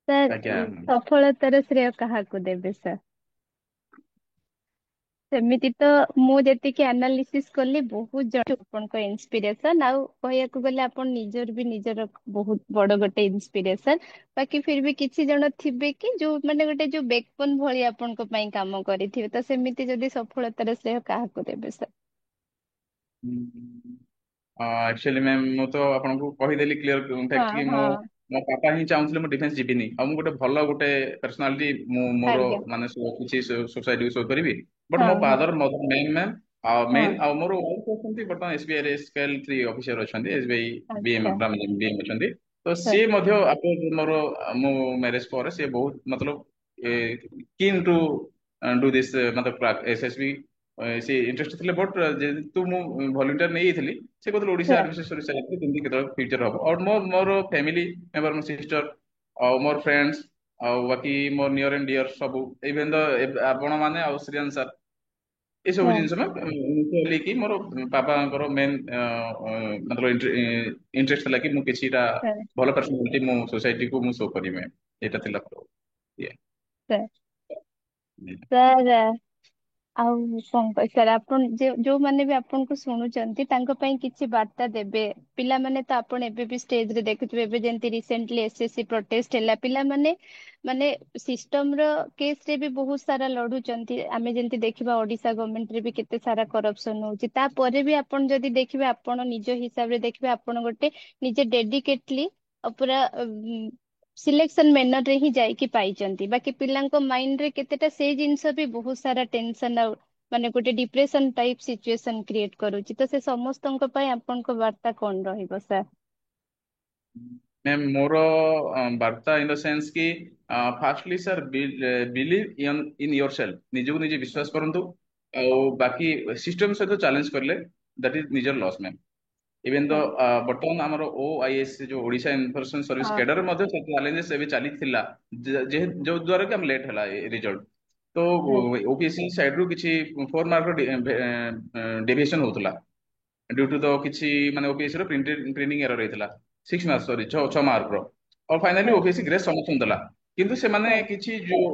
ସାର୍ ଆଜ୍ଞା। ସଫଳତାର ଶ୍ରେୟ କାହାକୁ ଦେବେ ସାର୍? ସେମିତି ତ ମୁଁ ଯେତିକି ଆନାଲିସିସ୍ କଲି ବହୁତ ଜଣ ଆପଣଙ୍କ ଇନ୍ସପିରେସନ, ଆଉ କହିବାକୁ ଗଲେ ଆପଣ ନିଜର ବି ନିଜର ବହୁତ ବଡ ଗୋଟେ ଇନ୍ସପିରେସନ। ବାକି ଫିର ବି କିଛି ଜଣ ଥିବେ କି ଯୋଉ ମାନେ ଗୋଟେ ଯୋଉ ବେକବୋନ ଭଳି ଆପଣଙ୍କ ପାଇଁ କାମ କରିଥିବେ, ତ ସେମିତି ଯଦି ସଫଳତାର ଶ୍ରେୟ କାହାକୁ ଦେବେ ସାର୍? ଆକ୍ଚୁଆଲି ମ୍ୟାମ୍ ମୁଁ ତ ଆପଣଙ୍କୁ କହିଦେଲି କ୍ଲିୟର ଫ୍ୟାକ୍ଟ ହଁ କି ମୁଁ, ହଁ ମୋ ପାପା ହିଁ ଚାହୁଁଥିଲେ ମୁଁ ଡିଫେନ୍ସ ଯିବିନି। ଆଉ ମୁଁ ଗୋଟେ ଭଲ ଗୋଟେ ପର୍ସନାଲିଟି ମୁଁ ମୋର ଆଜ୍ଞା ମାନେ କିଛି ସୋସାଇଟିକୁ ଶୋ କରିବି। ବଟ୍ ହଁ ମୋ ହଁ ଫାଦର ମଦର ମେନ୍ ମ୍ୟାମ୍, ଆଉ ହଁ ମେନ୍ ଆଉ ମୋର ୱାଇଫ୍ ଅଛନ୍ତି ବର୍ତ୍ତମାନ SBI ରେ SKL 3 ଅଫିସର ଅଛନ୍ତି। SBI BM ଆଚ୍ଛା BM ଅଛନ୍ତି। ତ ସାର୍ ସିଏ ମଧ୍ୟ ମୋର ମୋ ମ୍ୟାରେଜ ପରେ ସିଏ ବହୁତ ମତଲବ କିନ୍ ଟୁ ଡୁ ଦିସ୍ ମତଲବ SSB ସେ ଇଣ୍ଟରେଷ୍ଟ ଥିଲେ। ବଟ୍ ଯେହେତୁ ମୁଁ ଭଲ୍ୟୁଣ୍ଟିୟର ନେଇଯାଇଥିଲି, ସେ କହୁଥିଲେ ଓଡିଶା ସାର୍ ଆଡମିନିଷ୍ଟ୍ରେସନ ସରିଯାଇଥିଲେ, କେମିତି କେତେବେଳେ ଫ୍ୟୁଚର ହବ। ଆଉ ମୋର ଫ୍ୟାମିଲି ମେମ୍ବର, ମୋ ସିଷ୍ଟର ଆଉ ମୋର ଫ୍ରେଣ୍ଡସ୍, ଆଉ ବାକି ମୋର ନିୟର ଆଣ୍ଡ ଡିୟର ସବୁ, ଇଭେନ୍ ତ ଆପଣ ମାନେ ଆଉ ଶ୍ରୀୟାନ୍ ସାର୍, ଏସବୁ ହଁ ଜିନିଷ ନା କି ମୋର ବାବାଙ୍କର ମେନ୍ ମତଲବ ଇଣ୍ଟରେଷ୍ଟ ଥିଲା କି ମୁଁ କିଛିଟା ସାର୍ ଭଲ ପର୍ସନାଲିଟି ମୁଁ ସୋସାଇଟିକୁ ମୁଁ ଶୋ କରିବି। ଏଇଟା ଥିଲା ଇଏ। ସାର୍ ସାର୍ ଆଉ କଣ କହ ସାର୍, ଆପଣ ଯୋଉମାନେ ବି ଆପଣଙ୍କୁ ଶୁଣୁଛନ୍ତି ତାଙ୍କ ପାଇଁ କିଛି ବାର୍ତ୍ତା ଦେବେ? ପିଲାମାନେ ତ ଆପଣ ଏବେ ବି ଷ୍ଟେଜରେ ଦେଖୁଥିବେ, ଏବେ ଯେମିତି ରିସେଣ୍ଟଲି SSC ପ୍ରୋଟେଷ୍ଟ ହେଲା, ପିଲାମାନେ ମାନେ ସିଷ୍ଟମ ର କେସ ରେ ବି ବହୁତ ସାରା ଲଢୁଛନ୍ତି। ଆମେ ଯେମିତି ଦେଖିବା ଓଡିଶା ଗଭର୍ଣ୍ଣମେଣ୍ଟ ରେ ବି କେତେ ସାରା କରପସନ ହଉଛି, ତାପରେ ବି ଆପଣ ଯଦି ଦେଖିବେ, ଆପଣ ନିଜ ହିସାବରେ ଦେଖିବେ, ଆପଣ ଗୋଟେ ନିଜେ ଡେଡିକେଟଲି ପୁରା ସିଲେକ୍ସନ ମେନର ରେ ହିଁ ଯାଇକି ପାଇଛନ୍ତି। ବାକି ପିଲାଙ୍କ ମାଇଣ୍ଡ ରେ କେତେଟା ସେଇ ଜିନିଷ ବି ବହୁତ ସାରା ଟେନସନ, ଆଉ ମାନେ ଗୋଟେ ଡିପ୍ରେସନ ଟାଇପ ସିଚୁଏସନ କ୍ରିଏଟ କରୁଛି। ତ ସେ ସମସ୍ତଙ୍କ ପାଇଁ ଆପଣଙ୍କ ବାର୍ତ୍ତା କଣ ରହିବ ସାର୍? ମ୍ୟାମ୍ ମୋର ବାର୍ତ୍ତା ଇନ ଦ ସେନ୍ସ କି firstly sir believe in yourself, ନିଜକୁ ନିଜେ ବିଶ୍ୱାସ କରନ୍ତୁ। ଆଉ ବାକି ସିଷ୍ଟମ ସହିତ ଚ୍ୟାଲେଞ୍ଜ କଲେ ଦ୍ୟାଟ୍ ଇଜ ନିଜର ଲସ୍ ମ୍ୟାମ୍। ଇଭେନ୍ ତ ହଁ ବର୍ତ୍ତମାନ ଆମର OIS ଯୋଉ ଓଡିଶା ଇନଫରମେସନ ସର୍ଭିସ ହଁ କ୍ୟାଡର ମଧ୍ୟ ଚ୍ୟାଲେଞ୍ଜେସ୍ ଏବେ ଚାଲିଥିଲା, ଯୋଉ ଦ୍ୱାରା କି ଆମେ ଲେଟ୍ ହେଲା ରେଜଲ୍ଟ। तो ଓପିଏସସି ସାଇଡ୍ ରୁ କିଛି 4 ମାର୍କ ଡେଭିଏସନ ହଉଥିଲା ଡ୍ୟୁ ଟୁ ଦ କିଛି ମାନେ ଓପିଏସସି ର ପ୍ରିଣ୍ଟିଂ ଏରର ହେଇଥିଲା 6 ମାର୍କ ସରି 6 ମାର୍କର ଆଉ ଫାଇନାଲି ଓପିଏସସି ଗ୍ରେସ୍ ସମସ୍ତଙ୍କୁ ଦେଲା କିନ୍ତୁ ସେମାନେ କିଛି ଯୋଉ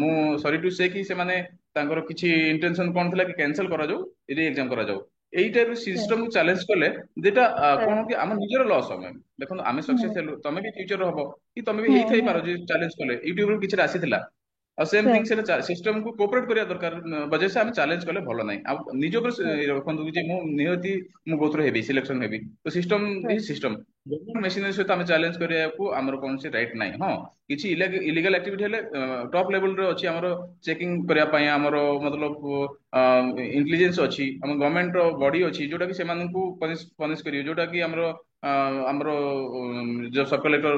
ମୁଁ ସରି ଟୁ ସେ କି ସେମାନେ ତାଙ୍କର କିଛି ଇଣ୍ଟେନସନ କଣ ଥିଲା କି କ୍ୟାନସଲ କରାଯାଉ ରି ଏକ୍ଜାମ କରାଯାଉ ଏଇ ଟାଇପ ସିଷ୍ଟମକୁ ଚ୍ୟାଲେଞ୍ଜ କଲେ ଯେଟା କଣ କି ଆମ ନିଜର ଲସ୍ ହବ ଦେଖନ୍ତୁ ଆମେ ସକ୍ସେସ୍ ହେଲୁ ତମେ ବି ଫ୍ୟୁଚର ହବ କି ତମେ ବି ହେଇଥାଇପାର ଯେ ଚ୍ୟାଲେଞ୍ଜ କଲେ ୟୁଟ୍ୟୁବରୁ କିଛି ଆସିଥିଲା ଆଉ ସେମ୍ ଥିଙ୍ଗ ସେଟା ସିଷ୍ଟମକୁ କୋପରେଟ କରିବା ଦରକାର ବଜେ ସେ ଆମେ ଚ୍ୟାଲେଞ୍ଜ କଲେ ଭଲ ନାହିଁ ଆଉ ନିଜ ଉପରେ ରଖନ୍ତୁ ଯେ ମୁଁ ନିହାତି ମୁଁ ଗୋତ୍ର ହେବି ସିଲେକ୍ସନ ହେବି ତ ସିଷ୍ଟମ ବି ସିଷ୍ଟମ ଗଭର୍ଣ୍ଣମେଣ୍ଟ ମେସିନାରୀ ସହିତ ଆମେ ଚ୍ୟାଲେଞ୍ଜ କରିବାକୁ ଆମର କୌଣସି ରାଇଟ୍ ନାହିଁ ହଁ କିଛି ଇଲିଗାଲ ଆକ୍ଟିଭିଟି ହେଲେ ଟପ୍ ଲେଭେଲରେ ଅଛି ଆମର ଚେକିଂ କରିବା ପାଇଁ ଆମର ମତଲବ ଇଣ୍ଟେଲିଜେନ୍ସ ଅଛି ଆମ ଗଭର୍ଣ୍ଣମେଣ୍ଟର ବଡି ଅଛି ଯୋଉଟା କି ସେମାନଙ୍କୁ ପନିଶ କରିବେ ଯୋଉଟା କି ଆମର ଆମର ଯୋଉ sub collector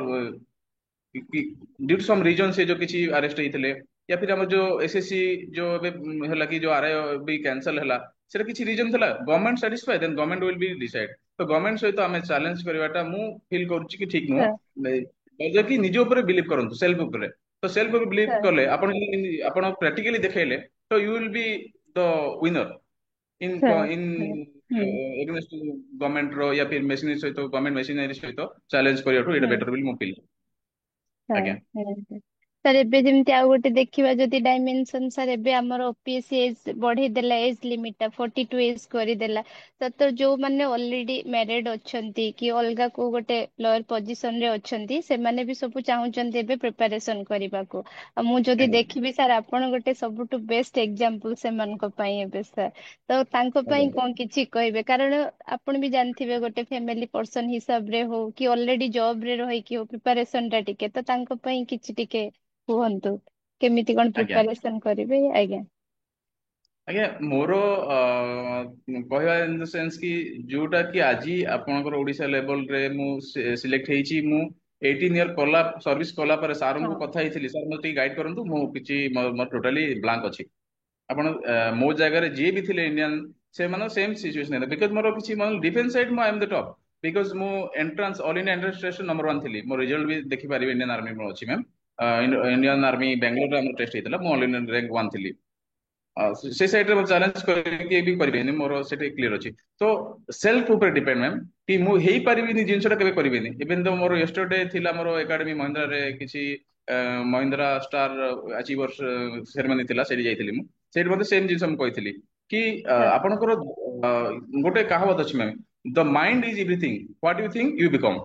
due to some reason से जो किसी अरेस्ट होते या फिर हम जो एसएससी जो है कि जो आरआई भी कैंसल है सेटा किसी रीजन था government satisfy then government will be decide तो गवर्नमेंट सहित आम चैलेंज करवाटा मु फील करुच्ची कि ठीक नुह कि निज उपर बिलीव करंतु सेल्फ उपर तो सेल्फ उपर बिलीव कले आपण प्रैक्टिकली देखैले तो you will be the winner in in against government रो या फिर मशीनरी सहित गवर्नमेंट मशीनरी सहित चैलेंज करवाटू एटा बेटर बिल मु फील आज्ञा ସାର୍ ଏବେ ଯେମିତି ଆଉ ଗୋଟେ ଦେଖିବା ଯଦି ଡାଇମେନସନ ସାର୍ ଏବେ ଆମର ଓପିଏସସି ଏଜ ବଢେଇ ଦେଲା ଏଜ ଲିମିଟ ଟା 42 ଏଜ କରିଦେଲା ତ ଯୋଉମାନେ ଅଲରେଡି ମ୍ୟାରେଡ୍ ଅଛନ୍ତି କି ଅଲଗା କୋଉ ଗୋଟେ ଲୋୟର ପୋଜିସନ ରେ ଅଛନ୍ତି ସେମାନେ ବି ସବୁ ଚାହୁଁଛନ୍ତି ଏବେ ପ୍ରିପାରେସନ କରିବାକୁ ଆଉ ମୁଁ ଯଦି ଆଜ୍ଞା ଦେଖିବି ସାର୍ ଆପଣ ଗୋଟେ ସବୁଠୁ ବେଷ୍ଟ ଏକ୍ସାମ୍ପଲ ସେମାନଙ୍କ ପାଇଁ ଏବେ ସାର୍ ତ ତାଙ୍କ ଆଜ୍ଞା ପାଇଁ କଣ କିଛି କହିବେ କାରଣ ଆପଣ ବି ଜାଣିଥିବେ ଗୋଟେ ଫ୍ୟାମିଲି ପର୍ସନ ହିସାବରେ ହଉ କି ଅଲରେଡି ଜବ ରେ ରହିକି ହଉ ପ୍ରିପାରେସନ ଟା ଟିକେ ତ ତାଙ୍କ ପାଇଁ କିଛି ଟିକେ କୁହନ୍ତୁ କେମିତି କଣ ଆଜ୍ଞା ପ୍ରିପାରେସନ କରିବେ ଆଜ୍ଞା ଆଜ୍ଞା ମୋର କହିବା ଇନ ଦ ସେନ୍ସ କି ଯୋଉଟା କି ଆଜି ଆପଣଙ୍କର ଓଡିଶା ଲେଭେଲ ରେ ମୁଁ ସିଲେକ୍ଟ ହେଇଛି ମୁଁ 18 ଇୟର କଲା ସର୍ଭିସ କଲା ପରେ ହଁ ସାରଙ୍କୁ କଥା ହେଇଥିଲି ସାର୍ ମୋତେ ଟିକେ ଗାଇଡ କରନ୍ତୁ ମୁଁ କିଛି ମୋର ଟୋଟାଲି ବ୍ଲାଙ୍କ ଅଛି ଆପଣ ମୋ ଜାଗାରେ ଯିଏ ବି ଥିଲେ ଇଣ୍ଡିଆନ ସେମାନଙ୍କ ସେମ୍ ସିଚୁଏସନ ବିକଜ ମୋର କିଛି ଡିଫେନ୍ସ ସାଇଡ ମୁଁ I am the top because ମୁଁ entrance all India entrance test number 1 ଥିଲି ମୋ ରେଜଲ୍ଟ ବି ଦେଖିପାରିବେ ଇଣ୍ଡିଆନ ଆର୍ମି ମୋର ଅଛି ମ୍ୟାମ୍ ଇଣ୍ଡିଆନ ଆର୍ମି ବାଙ୍ଗାଲୋରରେ ଆମର ଟେଷ୍ଟ ହେଇଥିଲା ମୁଁ ଅଲ ଇଣ୍ଡିଆ ରାଙ୍କ 1 ଥିଲି ସେ ସାଇଡରେ ଚ୍ୟାଲେଞ୍ଜ କରିକି ବି କରିବେନି ମୋର ସେଠି କ୍ଲିୟର ଅଛି ତ ସେଲ୍ଫ ଉପରେ ଡିପେଣ୍ଡ ମ୍ୟାମ୍ କି ମୁଁ ହେଇପାରିବିନି ଜିନିଷଟା କେବେ କରିବେନି ଇଭେନ୍ ତ ମୋର ୟେଷ୍ଟରଡେ ଥିଲା ମୋର ଏକାଡେମୀ ମହିନ୍ଦ୍ରାରେ କିଛି ମହିନ୍ଦ୍ରା ଷ୍ଟାର ଆଚିଭର୍ସ ସେରେମନି ଥିଲା ସେଠି ଯାଇଥିଲି ମୁଁ ସେଇଠି ମଧ୍ୟ ସେମ୍ ଜିନିଷ ମୁଁ କହିଥିଲି କି ସାର୍ ଆପଣଙ୍କର ଗୋଟେ କାହାବତ ଅଛି ma'am the mind is everything what you think you become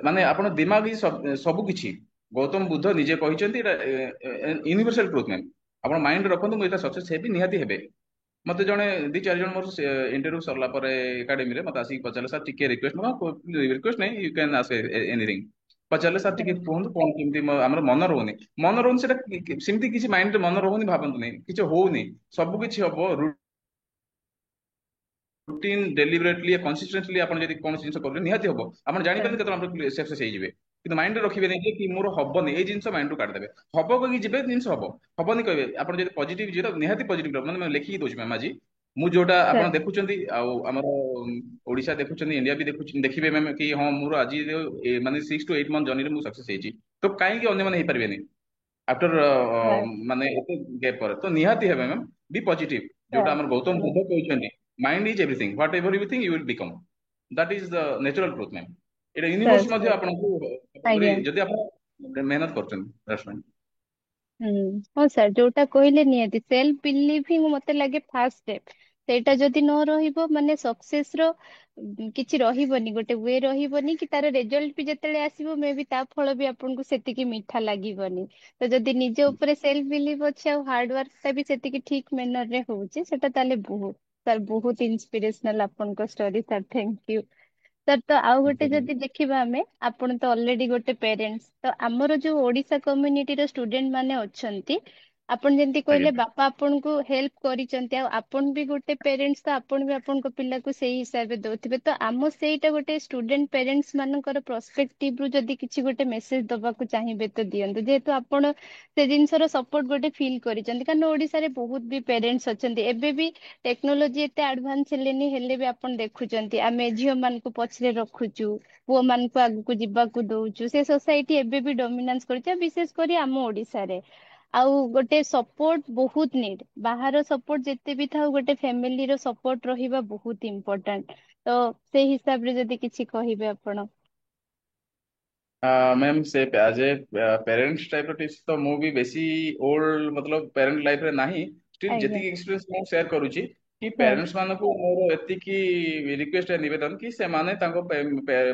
ମାନେ ଆପଣ ଦିମାଗ ହିଁ ସବୁ କିଛି ଗୌତମ ବୁଦ୍ଧ ନିଜେ କହିଛନ୍ତି ଏଇଟା ୟୁନିଭର୍ସାଲ ଟ୍ରୁଥ ମ୍ୟାମ୍ ଆପଣ ମାଇଣ୍ଡ ରଖନ୍ତୁ ମୁଁ ଏଇଟା ସକ୍ସେସ୍ ହେବି ନିହାତି ହେବେ ମତେ ଜଣେ 2-4 ଜଣ ମୋର ଇଣ୍ଟରଭ୍ୟୁ ସରିଲା ପରେ ଏକାଡେମୀରେ ମତେ ଆସିକି ପଚାରିଲେ ସାର୍ ଟିକେ ରିକ୍ୱେଷ୍ଟ ରିକ୍ୱେଷ୍ଟ ନାହିଁ ୟୁ କ୍ୟାନ୍ ଆସ୍କ ଏନିଥିଙ୍ଗ ପଚାରିଲେ ସାର୍ ଟିକେ କୁହନ୍ତୁ କଣ କେମିତି ଆମର ମନ ରହୁନି ସେଟା ସେମିତି କିଛି ମାଇଣ୍ଡରେ ମନ ରହୁନି ଭାବନ୍ତୁନି କିଛି ହଉନି ସବୁ କିଛି ହବ ରୁଟିନ ଡେଲିବରେଟଲି କନସିଷ୍ଟେଣ୍ଟଲି ଆପଣ ଯଦି କୌଣସି ଜିନିଷ କରିବେ ନିହାତି ହବ ଆପଣ ଜାଣିପାରିବେ କେତେବେଳେ ଆପଣ ସକ୍ସେସ୍ ହେଇଯିବେ କିନ୍ତୁ ମାଇଣ୍ଡରେ ରଖିବେନି ଯେ କି ମୋର ହବନି ଏଇ ଜିନିଷ ମାଇଣ୍ଡରୁ କାଢିଦେବେ ହବ କହିକି ଯିବେ ଜିନିଷ ହବନି କହିବେ ଆପଣ ଯଦି ପଜିଟିଭ ଯିବେ ନିହାତି ପଜିଟିଭ ମାନେ ଲେଖିକି ଦଉଛି ମ୍ୟାମ୍ ଆଜି ମୁଁ ଯୋଉଟା ଆପଣ ସାର୍ ଦେଖୁଛନ୍ତି ଆଉ ଆମର ଓଡିଶା ଦେଖୁଛନ୍ତି ଇଣ୍ଡିଆ ବି ଦେଖିବେ ମ୍ୟାମ୍ କି ହଁ ମୋର ଆଜି ମାନେ 6 to 8 ମନ୍ଥ ଜର୍ଣ୍ଣିରେ ମୁଁ ସକ୍ସେସ୍ ହେଇଛି ତ କାହିଁକି ଅନ୍ୟମାନେ ହେଇପାରିବେନି ଆଫ୍ଟର ସାର୍ ମାନେ ଏତେ ଗ୍ୟାପ୍ ପରେ ତ ନିହାତି ହେବେ ମ୍ୟାମ୍ ବି ପଜିଟିଭ ଯୋଉଟା ସାର୍ ଆମର ଗୌତମ ବୁଦ୍ଧ କହିଛନ୍ତି mind is everything whatever you think you will become that is the natural truth ma'am ଏଇଟା ୟୁନିଭର୍ସ ମଧ୍ୟ ସାର୍ ଆପଣଙ୍କୁ ଆଜ୍ଞା ଯଦି ଆପଣ ମେହନତ କରୁଛନ୍ତି that's right। ହୁଁ ହଁ ସାର୍ ଯୋଉଟା କହିଲେ ନିହାତି ସେଲ୍ଫ ବିଲିଭ ହିଁ ମତେ ଲାଗେ ଫାର୍ଷ୍ଟ ଷ୍ଟେପ ସେଇଟା ଯଦି ନ ରହିବ ମାନେ ସକ୍ସେସ ର କିଛି ରହିବନି ଗୋଟେ ୱେ ରହିବନି କି ତାର ରେଜଲ୍ଟ ବି ଯେତେବେଳେ ଆସିବ ମେ ବି ତା ଫଳ ବି ଆପଣଙ୍କୁ ସେତିକି ମିଠା ଲାଗିବନି ତ ଯଦି ନିଜ ଉପରେ ସେଲ୍ଫ ବିଲିଭ ଅଛି ଆଉ ହାର୍ଡ ୱାର୍କ ଟା ବି ସେତିକି ଠିକ ମେନର ରେ ହଉଛି ସେଟା ତାହେଲେ ବହୁତ ସାର୍ ବହୁତ ଇନ୍ସପିରେସନାଲ ଆପଣଙ୍କ story sir thank you sir ତ ଆଉ ଗୋଟେ ଯଦି ଦେଖିବା ଆମେ ଆପଣ ତ ଅଲରେଡି ଗୋଟେ ପ୍ୟାରେଣ୍ଟସ ତ ଆମର ଯୋଉ ଓଡିଶା କମ୍ୟୁନିଟିର ଷ୍ଟୁଡେଣ୍ଟ ମାନେ ଅଛନ୍ତି ଆପଣ ଯେମିତି ଆଜ୍ଞା କହିଲେ ବାପା ଆପଣଙ୍କୁ ହେଲ୍ପ କରିଛନ୍ତି ଆଉ ଆପଣ ବି ଗୋଟେ ପ୍ୟାରେଣ୍ଟସ ତ ଆପଣ ବି ଆପଣଙ୍କ ପିଲାକୁ ସେଇ ହିସାବରେ ଦଉଥିବେ ତ ଆମ ସେଇଟା ଗୋଟେ ଷ୍ଟୁଡେଣ୍ଟ ପ୍ୟାରେଣ୍ଟସ ମାନଙ୍କର ପ୍ରସ୍ପେକ୍ଟିଭ ରୁ ଯଦି କିଛି ଗୋଟେ ମେସେଜ ଦବାକୁ ଚାହିଁବେ ତ ଦିଅନ୍ତୁ ଯେହେତୁ ଆପଣ ସେ ଜିନିଷର ସପୋର୍ଟ ଗୋଟେ ଫିଲ୍ କରିଛନ୍ତି କାରଣ ଓଡିଶାରେ ବହୁତ ବି ପ୍ୟାରେଣ୍ଟସ ଅଛନ୍ତି ଏବେ ବି ଟେକ୍ନୋଲୋଜି ଏତେ ଆଡଭାନ୍ସ ହେଲେନି ହେଲେ ବି ଆପଣ ଦେଖୁଛନ୍ତି ଆମେ ଝିଅ ମାନଙ୍କୁ ପଛରେ ରଖୁଛୁ ପୁଅ ମାନଙ୍କୁ ଆଗକୁ ଯିବାକୁ ଦଉଛୁ ସେ ସୋସାଇଟି ଏବେ ବି ଡୋମିନାନ୍ସ କରୁଛି ଆଉ ବିଶେଷ କରି ଆମ ଓଡିଶାରେ ଆଉ ଗୋଟେ ସପୋର୍ଟ ବହୁତ ନିଡ୍, ବାହାର ସପୋର୍ଟ ଯେତେ ବି ଥାଉ ଗୋଟେ ଫ୍ୟାମିଲିର ସପୋର୍ଟ ରହିବା ବହୁତ ଇମ୍ପୋର୍ଟାଣ୍ଟ। ତ ସେଇ ହିସାବରେ ଯଦି କିଛି କହିବେ ଆପଣ। मैम से as a parents type tips तो मु भी बेसी ओल्ड मतलब पेरेंट लाइफ रे नाही स्टिल ଆଜ୍ଞା। जेतिक एक्सपीरियंस मु शेयर करूची कि ହଁ पेरेंट्स मानको मोर एतिकी रिक्वेस्ट है निवेदन कि से माने तांको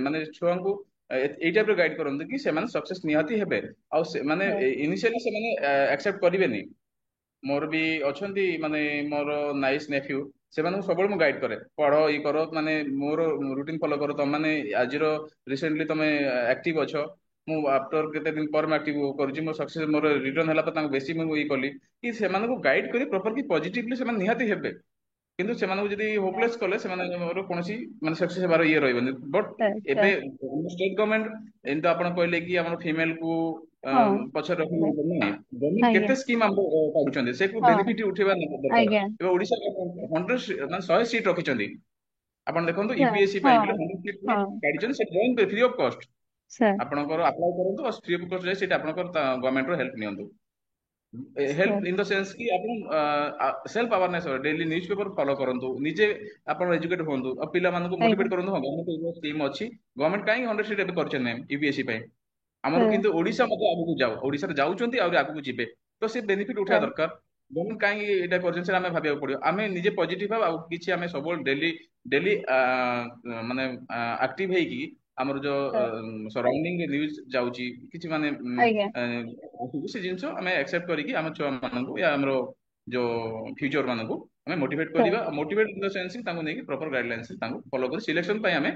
माने छुआंको एई टाइप रे गाइड करंतु कि से माने सक्सेस निहाती हेबे आ से माने ହଁ इनिशियली से माने एक्सेप्ट करिवेनी। मोर भी अच्छी माने मोर नाइस नेफ्यू ସେମାନଙ୍କୁ ସବୁବେଳେ ମୁଁ ଗାଇड କରେ ପଢ ଇ କର ମାନେ ମୋର ରୁଟିନ ଫଲୋ କର ତମ ମାନେ ଆଜିର ରିସେଣ୍ଟଲି ତମେ ଆକ୍ଟିଭ ଅଛ ମୁଁ ଆଫ୍ଟର କେତେ ଦିନ ପରେ ମୁଁ ଆକ୍ଟିଭ କରୁଛି ମୋ ସକ୍ସେସ ମୋର ରିଟର୍ନ ହେଲା ପରେ ତାଙ୍କୁ ବେଶୀ ମୁଁ ଇ କଲି କି ସେମାନଙ୍କୁ ଗାଇड କରି ପ୍ରପର କି ପଜିଟିଭଲି ସେମାନେ ନିହାତି ହେବେ କିନ୍ତୁ ସେମାନଙ୍କୁ ଯଦି ହୋପଲେସ୍ କଲେ ସେମାନଙ୍କର କୌଣସି ମାନେ ସକ୍ସେସ ହେବାର ଇଏ ରହିବନି ବଟ୍ ଆଚ୍ଛା। ଏବେ ଷ୍ଟେଟ ଗଭର୍ଣମେଣ୍ଟ ଏମିତି ତ ଆପଣ କହିଲେ କି ଆମର ଫିମେଲ କୁ ହଁ ପଛରେ ରଖିବେ ହଁ ଗଭର୍ଣମେଣ୍ଟ ଆଜ୍ଞା। କେତେ ସ୍କିମ୍ ଆମକୁ କାଢୁଛନ୍ତି ସେ ହଁ ବେନିଫିଟ ଉଠେଇବା ଦରକାର। ଆଜ୍ଞା। ଏବେ ଓଡିଶା 100 ସିଟ୍ ରଖିଛନ୍ତି ଆପଣ ଦେଖନ୍ତୁ ସାର୍ ୟୁପିଏସସି ପାଇଁ ହଁ ବୋଲି 100 ସିଟ୍ ହଁ କାଢିଛନ୍ତି ସେ ଫ୍ରି ଅଫ୍ କଷ୍ଟ ସାର୍ ଆପଣଙ୍କର ଆପ୍ଲାଏ କରନ୍ତୁ ଆଉ ଫ୍ରି ଅଫ୍ କଷ୍ଟ ଯାଇ ସେଇଟା ଆପଣଙ୍କର ଗଭର୍ଣମେଣ୍ଟର ହେଲ୍ପ ନିଅନ୍ତୁ। Sir help in the sense କି ଆପଣ self awareness daily news paper follow କରନ୍ତୁ ନିଜେ ଆପଣ ଏଜୁକେଟ ହୁଅନ୍ତୁ ଆଉ ପିଲାମାନଙ୍କୁ ମୋଟିଭେଟ ଆଜ୍ଞା କରନ୍ତୁ ହଁ ଗଭର୍ଣମେଣ୍ଟ ସ୍କିମ୍ ଅଛି ଗଭର୍ଣମେଣ୍ଟ କାହିଁକି 100 ସିଟ୍ ଏବେ କରିଛନ୍ତି ମ୍ୟାମ୍ ୟୁପିଏସସି ପାଇଁ ଆମର ସାର୍ କିନ୍ତୁ ଓଡିଶା ମଧ୍ୟ ଆଗକୁ ଯାଉ ଓଡିଶାରେ ଯାଉଛନ୍ତି ଆହୁରି ଆଗକୁ ଯିବେ ତ ସେ ବେନିଫିଟ ଉଠେଇବା ସାର୍ ଦରକାର। ଗଭର୍ଣମେଣ୍ଟ କାହିଁକି ଏଇଟା କରିଛନ୍ତି ସେଟା ଆମେ ଭାବିବାକୁ ପଡିବ ଆମେ ନିଜେ ପଜିଟିଭ ହବା ଆଉ କିଛି ଆମେ ସବୁବେଳେ ଡେଲି ଡେଲି ମାନେ ଆକ୍ଟିଭ ହେଇକି ଆମର ସାର୍ ଯୋଉ ସରାଉଣ୍ଡିଂ ନ୍ୟୁଜ ଯାଉଛି କିଛି ମାନେ ଆଜ୍ଞା ସେ ଜିନିଷ ଆମେ ଆକ୍ସେପ୍ଟ କରିକି ଆମ ଛୁଆ ମାନଙ୍କୁ ୟା ଆମର ଯୋଉ ଫ୍ୟୁଚର ମାନଙ୍କୁ ଆମେ ମୋଟିଭେଟ ସାର୍ କରିବା ମୋଟିଭେଟ ଇନ ଦ ସେନ୍ସ ତାଙ୍କୁ ନେଇକି ପ୍ରପର ଗାଇଡଲାଇନ୍ସ ତାଙ୍କୁ ଫଲୋ କରି ସିଲେକ୍ସନ ପାଇଁ ଆମେ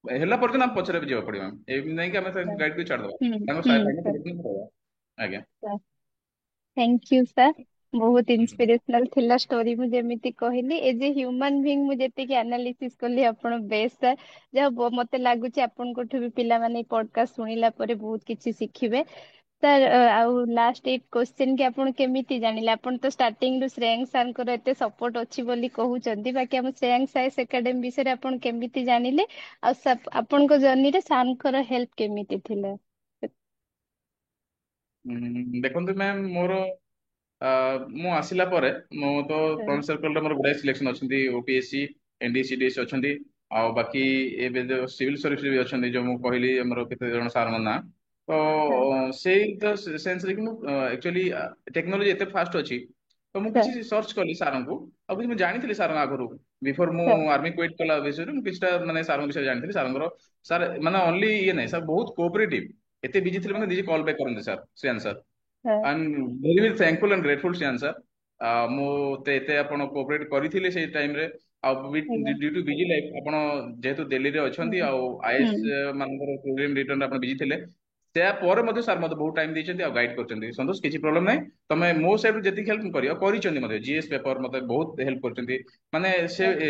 ହେଲା ପର୍ଯ୍ୟନ୍ତ ଆମେ ପଛରେ ବି ଯିବାକୁ ପଡିବ ଏମିତି ନାହିଁ କି ଆମେ ସାର୍ ଗାଇଡ କରି ଛାଡ଼ିଦବା ହୁଁ ତାଙ୍କ ହୁଁ ସାଙ୍ଗେ ସାର୍ ରହିବା। ଆଜ୍ଞା ସାର୍ ଥ୍ୟାଙ୍କ ୟୁ ସାର୍। ବହୁତ ଇନ୍ସପିରେସନାଲ ଥିଲା ଷ୍ଟୋରି ମୁଁ ଯେମିତି କହିଲି ଏଜ ଏ ହ୍ୟୁମାନ ବିଙ୍ଗ ମୁଁ ଯେତିକି ଆନାଲିସିସ୍ କଲି ଆପଣ ବେଷ୍ଟ ସାର୍। ଯାହା ମତେ ଲାଗୁଛି ଆପଣଙ୍କଠୁ ବି ପିଲାମାନେ ଏଇ ପଡକାଷ୍ଟ ଶୁଣିଲା ପରେ ବହୁତ କିଛି ଶିଖିବେ। ସାର୍ ଆଉ ଲାଷ୍ଟ ଏଇ କ୍ୱେଶ୍ଚନ କି ଆପଣ କେମିତି ଜାଣିଲେ ଆପଣ ତ ଷ୍ଟାର୍ଟିଂ ରୁ ଶ୍ରେୟାଂଶ ସାର୍ ଙ୍କର ଏତେ ସପୋର୍ଟ ଅଛି ବୋଲି କହୁଛନ୍ତି ବାକି ଆମ ଶ୍ରେୟାଂଶ ସାଇନ୍ସ ଏକାଡେମୀ ବିଷୟରେ ଆପଣ କେମିତି ଜାଣିଲେ ଆଉ ଆପଣଙ୍କ ଜର୍ଣ୍ଣିରେ ସାର୍ ଙ୍କର ହେଲ୍ପ କେମିତି ଥିଲା। ଦେଖନ୍ତୁ ମ୍ୟାମ୍ ମୋର ମୁଁ ଆସିଲା ପରେ ମୁଁ ତ ସାର୍ ଫ୍ରେଣ୍ଡ ସର୍କଲରେ ମୋର ଗୁଡ଼ାଏ ସିଲେକ୍ସନ ଅଛନ୍ତି ଓପିଏସସି ଏନଡିସିଡିଏସ ଅଛନ୍ତି ଆଉ ବାକି ଏବେ ଯୋଉ ସିଭିଲ ସର୍ଭିସ ବି ଅଛନ୍ତି ଯୋଉ ମୁଁ କହିଲି ଆମର କେତେ ଜଣ ସାରଙ୍କ ନାଁ ତ ସାର୍ ସେଇ ତ ସେନ୍ସରେ କି ମୁଁ ଆକ୍ଚୁଆଲି ଟେକ୍ନୋଲୋଜି ଏତେ ଫାଷ୍ଟ ଅଛି ତ ମୁଁ କିଛି ସାର୍ ସର୍ଚ୍ଚ କଲି ସାରଙ୍କୁ ଆଉ କିଛି ମୁଁ ଜାଣିଥିଲି ସାରଙ୍କ ଆଗରୁ ବିଫୋର ମୁଁ ସାର୍ ଆର୍ମି କ୍ୱିଟ୍ କଲା ବିଷୟରେ ମୁଁ କିଛିଟା ମାନେ ସାରଙ୍କ ବିଷୟରେ ଜାଣିଥିଲି ସାରଙ୍କର ସାର୍ ମାନେ ଅନଲି ଇଏ ନାହିଁ ସାର୍ ବହୁତ କୋଅପରେଟିଭ ଏତେ ବିଜି ଥିଲେ ମାନେ ନିଜେ କଲ୍ ବ୍ୟାକ୍ କରନ୍ତି sir Shreyan sir sir I am very very thankful and grateful Shreyan sir ମୁଁ ଏତେ ଆପଣ କୋଅପରେଟ କରିଥିଲେ ସେଇ ଟାଇମରେ ଆଉ ଆଜ୍ଞା ଡ୍ୟୁ ଟୁ ବିଜି ଲାଇଫ ଆପଣ ଯେହେତୁ ଦିଲ୍ଲୀରେ ଅଛନ୍ତି ହୁଁ ଆଉ ଆଇଏଏସ୍ ହୁଁ ମାନଙ୍କର ପ୍ରୋଗ୍ରାମ ରିଟର୍ନ ଆପଣ ବିଜି ଥିଲେ ତା ପରେ ମଧ୍ୟ ସାର୍ ମତେ ବହୁତ ଟାଇମ ଦେଇଛନ୍ତି ଆଉ ଗାଇଡ କରିଛନ୍ତି ସନ୍ତୋଷ କିଛି ପ୍ରୋବ୍ଲେମ ନାହିଁ ତମେ ମୋ ସାଇଡରୁ ଯେତିକି ହେଲ୍ପ କରି ଆଉ କରିଛନ୍ତି ମଧ୍ୟ ଜିଏସ୍ ପେପର ମତେ ବହୁତ ହେଲ୍ପ କରିଛନ୍ତି ମାନେ ସେ ସାର୍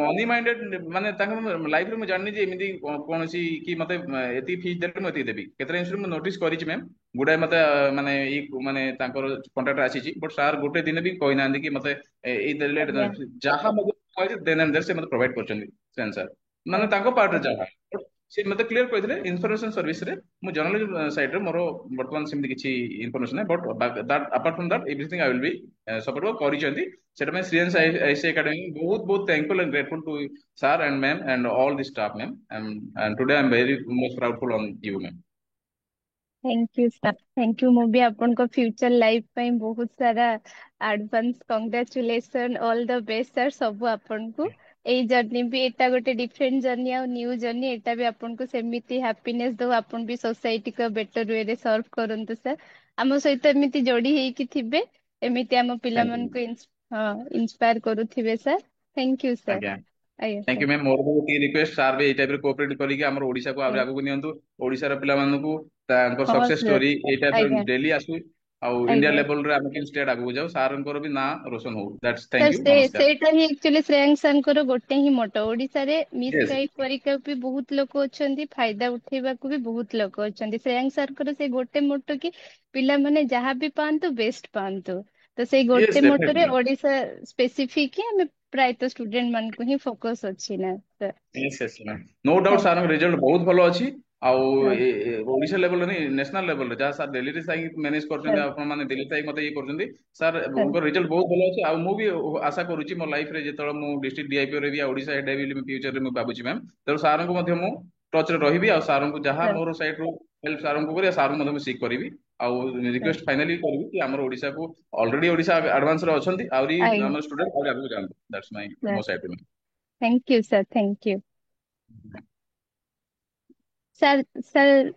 ମନି ମାଇଣ୍ଡେଡ ମାନେ ତାଙ୍କ ଲାଇଫରେ ମୁଁ ଜାଣିନି ଯେ ଏମିତି କୌଣସି କି ମତେ ଏତିକି ଫିସ୍ ଦେଲେ ମୁଁ ଏତିକି ଦେବି କେତେଟା ଇନଷ୍ଟିଚ୍ୟୁଟ ମୁଁ ନୋଟିସ୍ କରିଛି ମ୍ୟାମ୍ ଗୁଡାଏ ମତେ ମାନେ ଏଇ ମାନେ ତାଙ୍କର କଣ୍ଟାକ୍ଟ ଆସିଛି ବଟ ସାର୍ ଗୋଟେ ଦିନ ବି କହିନାହାନ୍ତି କି ମତେ ଏଇ ଦେଲେ ଆଜ୍ଞା ଯାହା ମଧ୍ୟ କହିଛି ଦେନ୍ ଆଣ୍ଡ ଦେयर ସେ ମତେ ପ୍ରୋଭାଇଡ କରିଛନ୍ତି ସେନ୍ ସାର୍ ମାନେ ସାର୍ ତାଙ୍କ ପାର୍ଟରେ ସାର୍ ଯାହା ସେ ମତେ କ୍ଲିୟର କହିଥିଲେ ଇନଫର୍ମେସନ ସର୍ଭିସରେ ମୁଁ ଜର୍ଣ୍ଣାଲିଜିମ ସାଇଡରେ ମୋର ବର୍ତ୍ତମାନ ସେମିତି କିଛି ଇନଫର୍ମେସନ ନାହିଁ but apart from that everything I will be support କରିଛନ୍ତି ସେଟା ପାଇଁ ଶ୍ରୀୟାଂଶ ଆଇସି ଏକାଡେମୀ ବହୁତ ବହୁତ thankful and grateful to sir and ma'am and all the staff ma'am and today I'm very much proudful on you ma'am। Thank you sir thank you ମୁଁ ବି ଆପଣଙ୍କ future life ପାଇଁ ବହୁତ ସାରା advance congratulation all the best sir ସବୁ ଆପଣଙ୍କୁ ଏଇ journey ବି ଏଇଟା ଗୋଟେ ଡିଫରେଣ୍ଟ ଜର୍ଣ୍ଣି ଆଉ ନ୍ୟୁ ଜର୍ଣ୍ଣି ଏଇଟା ବି ଆପଣଙ୍କୁ ସେମିତି ହ୍ୟାପିନେସ ଦଉ ଆପଣ ବି ସୋସାଇଟିକୁ ବେଟର ୱେରେ ସର୍ଭ କରନ୍ତୁ ସାର୍ ଆମ ସହିତ ଏମିତି ଯୋଡି ହେଇକି ଥିବେ ଏମିତି ଆମ Thank you ପିଲାମାନଙ୍କୁ ହଁ ଇନ୍ସପାୟାର କରୁଥିବେ ସାର୍ ଥ୍ୟାଙ୍କ ୟୁ ସାର୍ ଆଜ୍ଞା ଆଜ୍ଞା ଥ୍ୟାଙ୍କ ୟୁ ସାର୍ ମ୍ୟାମ୍ ମୋର ବି ଗୋଟିଏ ରିକ୍ୱେଷ୍ଟ ସାର୍ ବି ଏଇ ଟାଇପରେ କୋଅପରେଟ କରିକି ଆମର ଓଡିଶାକୁ ଆହୁରି ସାର୍ ଆଗକୁ ନିଅନ୍ତୁ ଓଡିଶାର ପିଲାମାନଙ୍କୁ ତାଙ୍କର ହଁ ସକ୍ସେସ୍ ସାର୍ ଷ୍ଟୋରି ଏଇ ଟାଇପରେ ଆଜ୍ଞା ଡେଲି ଆସୁ ଆଉ ଇଣ୍ଡିଆ ଆଜ୍ଞା ଲେଭଲରେ ଆମେ କେମିତି ଷ୍ଟେଟ୍ ଆଗକୁ ଯାଉ ସାରଙ୍କର ବି ନାଁ ରୋଶନ ହଉ ଦ୍ୟାଟ୍ସ ସାର୍ ଥ୍ୟାଙ୍କ ୟୁ ନମସ୍କାର। ସେଇଟା ହିଁ ଆକ୍ଚୁଆଲି ଶ୍ରେୟାଂଶ ସାରଙ୍କର ଗୋଟେ ହିଁ ମୋଟୋ ଓଡିଶାରେ Yes, ମିସଗାଇଡ ପରିକା ବି ବହୁତ ଲୋକ ଅଛନ୍ତି ଫାଇଦା ଉଠେଇବାକୁ ବି ବହୁତ ଲୋକ ଅଛନ୍ତି ଶ୍ରେୟାଂଶ ସାରଙ୍କର ସେ ଗୋଟେ ମୋଟୋ କି ପିଲାମାନେ ଯାହା ବି ପାଆନ୍ତୁ ବେଷ୍ଟ ପାଆନ୍ତୁ ତ ସେଇ yes, ଗୋଟେ ମୋଟୋରେ definitely. ଓଡିଶା ସ୍ପେସିଫିକ ହିଁ ଆମେ ପ୍ରାୟତଃ ଷ୍ଟୁଡେଣ୍ଟ ମାନଙ୍କୁ ହିଁ ଫୋକସ ଅଛି ନା sir Yes, yes, ma'am. No doubt thank ସାରଙ୍କ ରେଜଲ୍ଟ ବହୁତ ଭଲ ଅଛି ଆଉ ସାର୍ ଓଡିଶା ଲେଭେଲ ନାହିଁ ନ୍ୟାସନାଲ ଲେଭେଲରେ ଯାହା ସାର୍ ଦିଲ୍ଲୀରେ ଯାଇକି ମ୍ୟାନେଜ କରୁଛନ୍ତି ସାର୍ ଆପଣ ମାନେ ଦିଲ୍ଲୀ ଯାଇକି ମତେ ଇଏ କରୁଛନ୍ତି ସାର୍ ସାର୍ ଉଙ୍କର ରେଜଲ୍ଟ ବହୁତ ଭଲ ଅଛି ଆଉ ମୁଁ ବି ଆଶା କରୁଛି ମୋ ଲାଇଫରେ ଯେତେବେଳେ ମୁଁ ଡିଷ୍ଟ୍ରିକ୍ଟ ଡିଆଇପି ରେ ବି ଓଡିଶା ହେଡ୍ ହେବି ବୋଲି ଫ୍ୟୁଚରରେ ମୁଁ ଭାବୁଛି ମ୍ୟାମ୍ ତେଣୁ ସାରଙ୍କୁ ମଧ୍ୟ ମୁଁ ଟଚରେ ରହିବି ଆଉ ସାରଙ୍କୁ ଯାହା ସାର୍ ମୋର ସାଇଡରୁ ହେଲ୍ପ ସାରଙ୍କୁ କରି ସାରଙ୍କୁ ମଧ୍ୟ ମୁଁ ସିକ୍ କରିବି ଆଉ ସାର୍ ରିକ୍ୱେଷ୍ଟ ଫାଇନାଲି କରିବି କି ଆମର ଓଡିଶାକୁ ଅଲରେଡି ଓଡିଶା ଆଡଭାନ୍ସରେ ଅଛନ୍ତି ଆହୁରି ଆଜ୍ଞା ଆମର ଷ୍ଟୁଡେଣ୍ଟ ଆହୁରି ଆଗକୁ ଯାଆନ୍ତୁ ଦ୍ୟାଟ୍ସ ମାଇ ମୋ ସାର୍ ସାଇଡରୁ thank you sir thank you sir sir